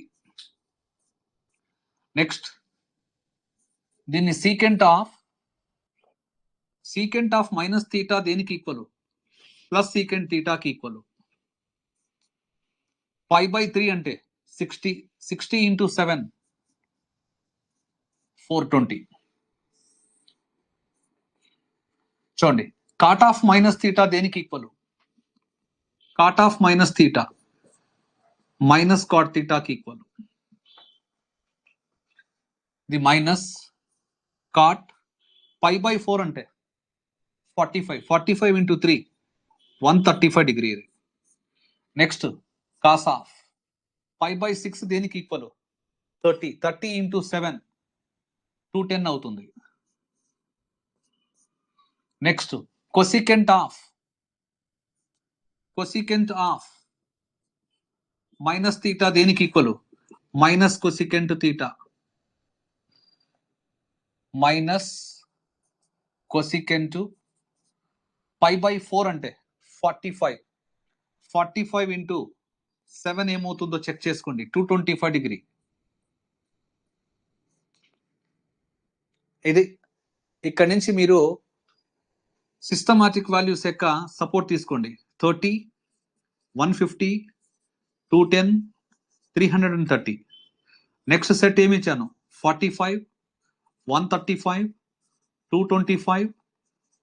నెక్స్ట్ దీన్ని సీకెంట్ ఆఫ్ మైనస్ థీటా దేనికి ఈక్వల్, ప్లస్ సీకెంట్ థీటాకి ఈక్వల్. 5/3 అంటే 60 into 7 420. చూడండి, కాట్ ఆఫ్ మైనస్ థీటా దేనికి equal, cot of minus theta minus cot థీటాకి ఈక్వల్. ఇది మైనస్ కాట్ 5/4 అంటే 45 into 3 135 degree ఇది. నెక్స్ట్ కాస్ ఆఫ్ 5/6 దేనికి ఈక్వల్ 30 into 7 210 అవుతుంది. Next cosecant of minus theta దేనికి equal minus cosecant theta minus cosecant 5/4 అంటే 45 into 7 ఏమవుతుందో చెక్ చేసుకోండి 225 డిగ్రీ. ఇది ఇక్కడ నుంచి మీరు సిస్టమాటిక్ వాల్యూస్ యొక్క సపోర్ట్ తీసుకోండి 30 150 210 330. నెక్స్ట్ సెట్ ఏమి ఇచ్చాను 45 135 225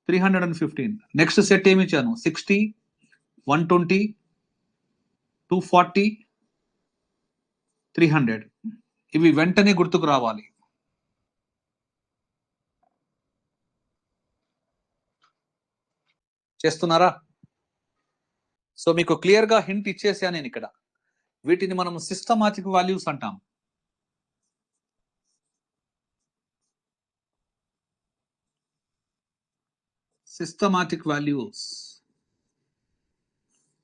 315. నెక్స్ట్ సెట్ ఏమి ఇచ్చాను 60 120 240 300. ఇవి వెంటనే గుర్తుకు రావాలి. చేస్తున్నారా? సో మీకు క్లియర్ గా హింట్ ఇచ్చేసా నేను ఇక్కడ. వీటిని మనం సిస్టమాటిక్ వాల్యూస్ అంటాం. సిస్టమాటిక్ వాల్యూస్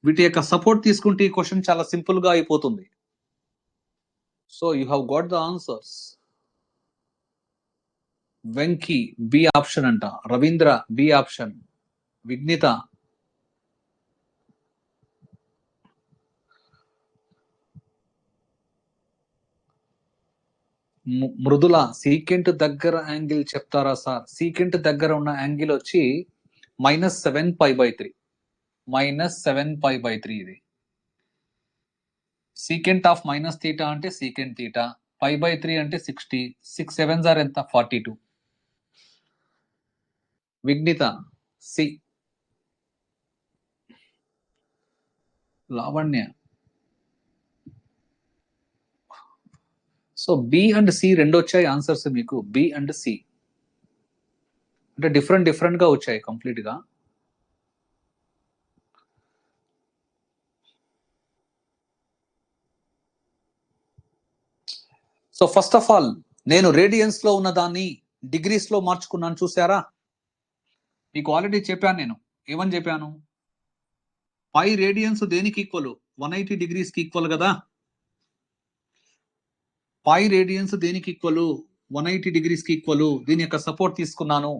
వీటి యొక్క సపోర్ట్ తీసుకుంటే ఈ క్వశ్చన్ చాలా సింపుల్ గా అయిపోతుంది. So you have got the answers. Venky B option అంట, Ravindra B option, Vighnitha Mrudula secant దగ్గర యాంగిల్ చెప్తారా సార్? సీకెంట్ దగ్గర ఉన్న యాంగిల్ వచ్చి -7π/3 -7π/3 ఇది. సీకెంట్ ఆఫ్ మైనస్ తీటా అంటే సీకెంట్ తీటా, π/3 అంటే 60, 6 7s are ఎంత 42. Vighnitha C, Lavanya. So B and C రెండు వచ్చాయి ఆన్సర్స్ మీకు. బి అండ్ సి అంటే డిఫరెంట్ గా వచ్చాయి కంప్లీట్ గా. సో ఫస్ట్ ఆఫ్ ఆల్ నేను రేడియన్స్ లో ఉన్న దాన్ని డిగ్రీస్ లో మార్చుకున్నాను, చూసారా? మీకు ఆల్రెడీ చెప్పాను నేను. ఏమని చెప్పాను? పై రేడియన్స్ దేనికి ఈక్వల్ 180 degrees కి ఈక్వల్ కదా. పై రేడియన్స్ దేనికి ఈక్వల్ 180 degrees కి ఈక్వల్. దీని యొక్క సపోర్ట్ తీసుకున్నాను.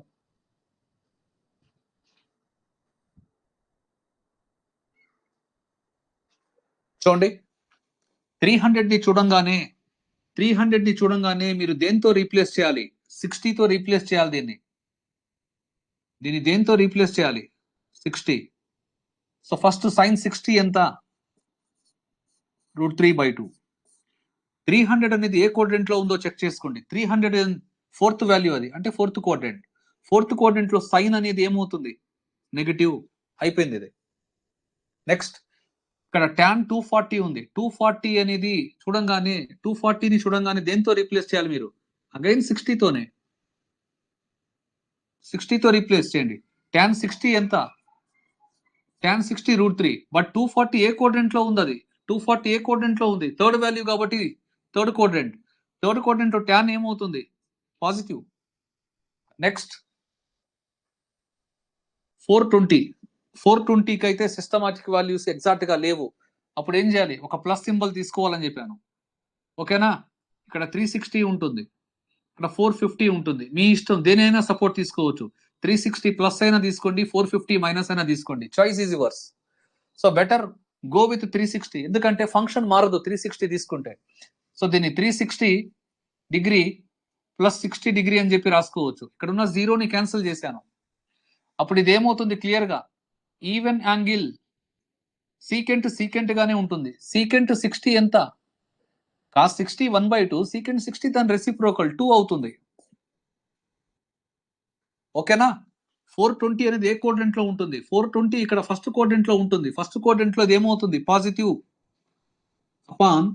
చూడండి 300 ని చూడంగానే మీరు దేంతో రీప్లేస్ చేయాలి? 60 తో రీప్లేస్ చేయాలి. దీన్ని దేంతో రీప్లేస్ చేయాలి? 60. సో ఫస్ట్ sin 60 ఎంత? √3/2. 300 అనేది ఏ క్వాడ్రెంట్ లో ఉందో చెక్ చేసుకోండి. 300 4th వాల్యూ అది, అంటే 4th క్వాడ్రెంట్. 4th క్వాడ్రెంట్ లో సైన్ అనేది ఏమవుతుంది? నెగటివ్ అయిపోయింది ఇది. నెక్స్ట్ ఇక్కడ tan 240 ఉంది. 240 అనేది చూడంగానే 240ని చూడంగానే దేంతో రీప్లేస్ చేయాలి మీరు? అగైన్ 60తోనే. 60తో రీప్లేస్ చేయండి. tan 60 ఎంత? tan 60 √3. బట్ 240 ఏ క్వాడ్రెంట్ లో ఉంది? అది 240 ఏ క్వాడ్రెంట్ లో ఉంది? థర్డ్ వాల్యూ కాబట్టి థర్డ్ క్వాడ్రెంట్ లో tan ఏమవుతుంది? పాజిటివ్. నెక్స్ట్ 420కి అయితే సిస్టమాటిక్ వాల్యూస్ ఎగ్జాక్ట్ గా లేవు. అప్పుడు ఏం చేయాలి? ఒక ప్లస్ సింబల్ తీసుకోవాలని చెప్పాను. ఓకేనా? ఇక్కడ 360 ఉంటుంది, ఇక్కడ 450 ఉంటుంది. మీ ఇష్టం, దేనైనా సపోర్ట్ తీసుకోవచ్చు. 360 ప్లస్ అయినా తీసుకోండి, 450 మైనస్ అయినా తీసుకోండి. Choice is yours. So better go with 360, ఎందుకంటే ఫంక్షన్ మారదు 360 తీసుకుంటే. సో దీన్ని 360 డిగ్రీ ప్లస్ 60 డిగ్రీ అని చెప్పి రాసుకోవచ్చు. ఇక్కడ ఉన్న జీరోని క్యాన్సిల్ చేశాను. అప్పుడు ఇది ఏమవుతుంది? క్లియర్ గా ఈవెన్ యాంగిల్ సీకెంట్ గానే ఉంటుంది. సీకెంట్ 60 ఎంత? cos 60 1/2, సీకెంట్ 60 దాని రెసిప్రోకల్ 2 అవుతుంది. ఓకేనా? 420 అనేది ఏ క్వాడ్రెంట్ లో ఉంటుంది? 420 ఇక్కడ ఫస్ట్ క్వాడ్రెంట్ లో ఉంటుంది. ఫస్ట్ క్వాడ్రెంట్ లో ఏమవుతుంది? Positive upon.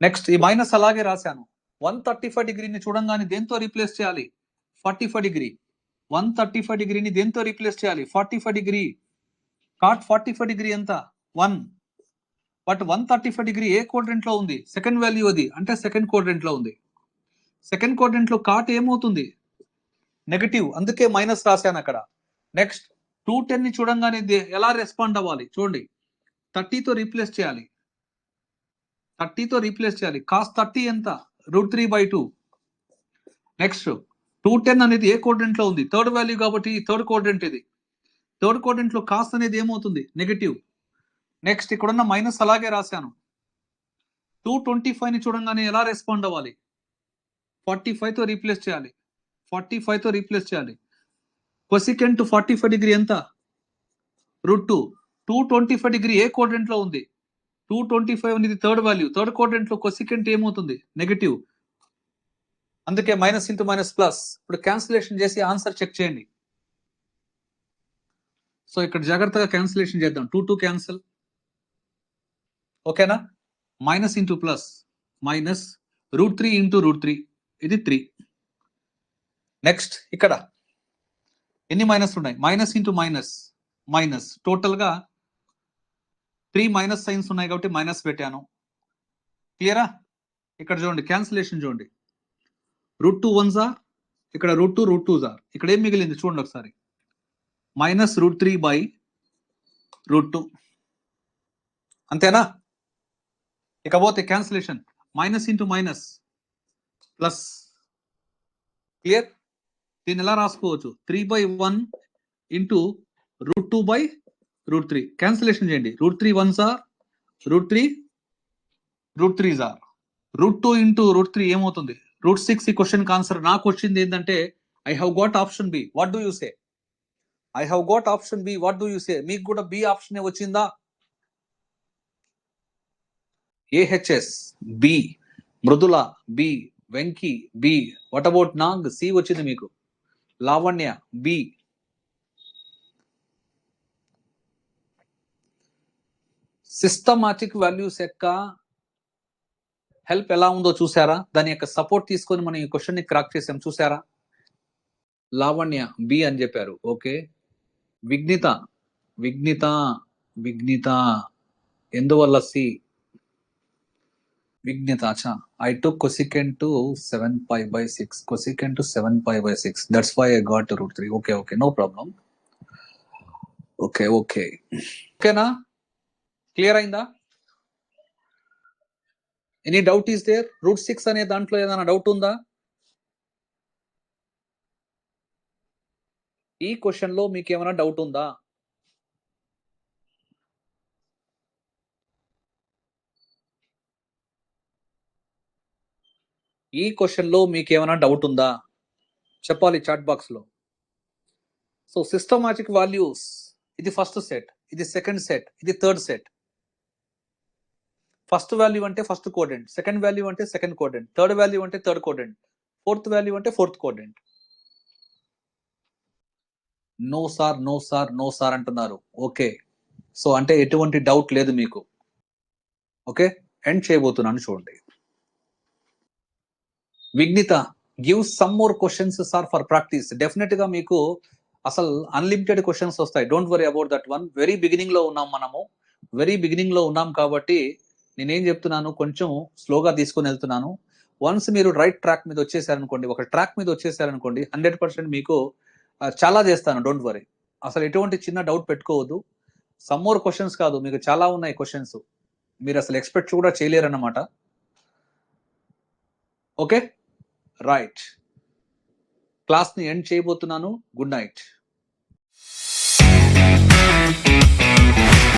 నెక్స్ట్ ఈ మైనస్ అలాగే రాశాను. 135 డిగ్రీని చూడంగానే దేంతో రీప్లేస్ చేయాలి? 45 డిగ్రీ. 135 డిగ్రీని దేంతో రీప్లేస్ చేయాలి? 45 డిగ్రీ. కాట్ 45 డిగ్రీ ఎంత? 1. బట్ 135 డిగ్రీ ఏ క్వాడ్రెంట్ లో ఉంది? సెకండ్ వాల్యూ అది, అంటే సెకండ్ క్వాడ్రెంట్ లో ఉంది. సెకండ్ క్వాడ్రెంట్ లో కాట్ ఏమవుతుంది? నెగటివ్, అందుకే మైనస్ రాశాను అక్కడ. నెక్స్ట్ 210 ని చూడంగానే ఎలా రెస్పాండ్ అవ్వాలి చూడండి. 30తో రీప్లేస్ చేయాలి. 30తో రీప్లేస్ చేయాలి. కాస్ 30 ఎంత? √3/2. నెక్స్ట్ 210 అనేది ఏ క్వాడ్రెంట్ లో ఉంది? థర్డ్ వాల్యూ కాబట్టి థర్డ్ క్వాడ్రెంట్ ఇది. థర్డ్ క్వాడ్రెంట్ లో కాస్ అనేది ఏమవుతుంది? నెగటివ్. నెక్స్ట్ ఇక్కడున్న మైనస్ అలాగే రాశాను. 225 ని చూడంగానే ఎలా రెస్పాండ్ అవ్వాలి? 45తో రీప్లేస్ చేయాలి. 45తో రీప్లేస్ చేయాలి. కొసికెంట్ 45 డిగ్రీ ఎంత? √2. 225 డిగ్రీ ఏ క్వాడ్రెంట్ లో ఉంది? 225 అనేది థర్డ్ వాల్యూ. థర్డ్ క్వాడ్రెంట్ లో కొసికెంట్ ఏమవుతుంది? నెగటివ్. అందుకే మైనస్ ఇంటూ మైనస్ ప్లస్. ఇప్పుడు క్యాన్సిలేషన్ చేసి ఆన్సర్ చెక్ చేయండి. సో ఇక్కడ జాగ్రత్తగా క్యాన్సిలేషన్ చేద్దాం. 2 క్యాన్సిల్. ఓకేనా? Minus into plus, minus √3 into √3, ఇది 3. నెక్స్ట్ ఇక్కడ ఎన్ని మైనస్ ఉన్నాయి? Minus into minus, minus. Total గా 3 మైనస్ సైన్స్ ఉన్నాయి కాబట్టి మైనస్ పెట్టాను. క్లియరా? ఇక్కడ చూడండి క్యాన్సిలేషన్ చూడండి. √2 1s ఆర్, ఇక్కడ √2 √2s ఆర్. ఇక్కడ ఏం మిగిలింది చూడండి ఒకసారి. మైనస్ √3/√2. అంతేనా? ఇకపోతే cancellation minus into minus plus. Clear? దీన్ని ఎలా రాసుకోవచ్చు? 3/1 ఇంటూ √2/√3. క్యాన్సిలేషన్ చేయండి. √3 1s ఆర్, √3 ఆర్. √2 ఇంటూ √3 ఏమవుతుంది? √6. ఈ క్వశ్చన్ ఆన్సర్. నాకు వచ్చింది ఏంటంటే I have got option B. What do you say? I have got option B. What do you say? మీకు కూడా బి ఆప్షన్ వచ్చిందా? AHS B, Mridula B, Venky B. What about Nag? C వచ్చింది మీకు. లావణ్య బి. సిస్టమాటిక్ వాల్యూస్ యొక్క help ఎలా ఉందో చూసారా? దాని యొక్క సపోర్ట్ తీసుకొని మనం ఈ క్వశ్చన్ ని క్రాక్ చేసాం. చూసారా? లావణ్య బి అని చెప్పారు. ఓకే. విఘ్నిత, విఘ్నిత, విఘ్నిత ఎందువల్ల సి? విఘ్నిత, అచ్చా. I took cosecant to 7π/6. Cosecant to 7π/6. That's why I got √3. Okay, okay, no problem. Okay, okay. ఓకేనా? క్లియర్ అయిందా? Any doubt is there? √6 అనే దాంట్లో ఏదైనా డౌట్ ఉందా? ఈ క్వశ్చన్ లో మీకు ఏమైనా డౌట్ ఉందా? ఈ క్వశ్చన్ లో మీకు ఏమైనా డౌట్ ఉందా? చెప్పాలి చాట్ బాక్స్ లో. సో సిస్టమాటిక్ వాల్యూస్, ఇది ఫస్ట్ సెట్, ఇది సెకండ్ సెట్, ఇది థర్డ్ సెట్. ఫస్ట్ వాల్యూ అంటే ఫస్ట్ కోడెంట్, సెకండ్ వాల్యూ అంటే సెకండ్ కోడెంట్, థర్డ్ వాల్యూ అంటే థర్డ్ కోడెంట్, ఫోర్త్ వాల్యూ అంటే fourth quadrant. No sir, no sir, no sir అంటున్నారు. Okay. So అంటే ఎటువంటి డౌట్ లేదు మీకు. ఓకే, ఎండ్ చేయబోతున్నాను చూడండి. Vighnitha, give some more questions sir for practice. Definite గా మీకు అసలు అన్లిమిటెడ్ క్వశ్చన్స్ వస్తాయి. Don't worry about that one. Very beginning లో ఉన్నాం మనము. వెరీ బిగినింగ్ లో ఉన్నాం కాబట్టి నేనేం చెప్తున్నాను, కొంచెం స్లోగా తీసుకుని వెళ్తున్నాను. వన్స్ మీరు రైట్ ట్రాక్ మీద వచ్చేసారనుకోండి, ఒక ట్రాక్ మీద వచ్చేసారనుకోండి, 100% మీకు చాలా చేస్తాను. Don't worry. అసలు ఎటువంటి చిన్న డౌట్ పెట్టుకోవద్దు. సమ్ మోర్ క్వశ్చన్స్ కాదు, మీకు చాలా ఉన్నాయి క్వశ్చన్స్. మీరు అసలు ఎక్స్పెక్ట్ కూడా చేయలేరన్నమాట. Okay, right. క్లాస్ ని ఎండ్ చేయబోతున్నాను. Good night.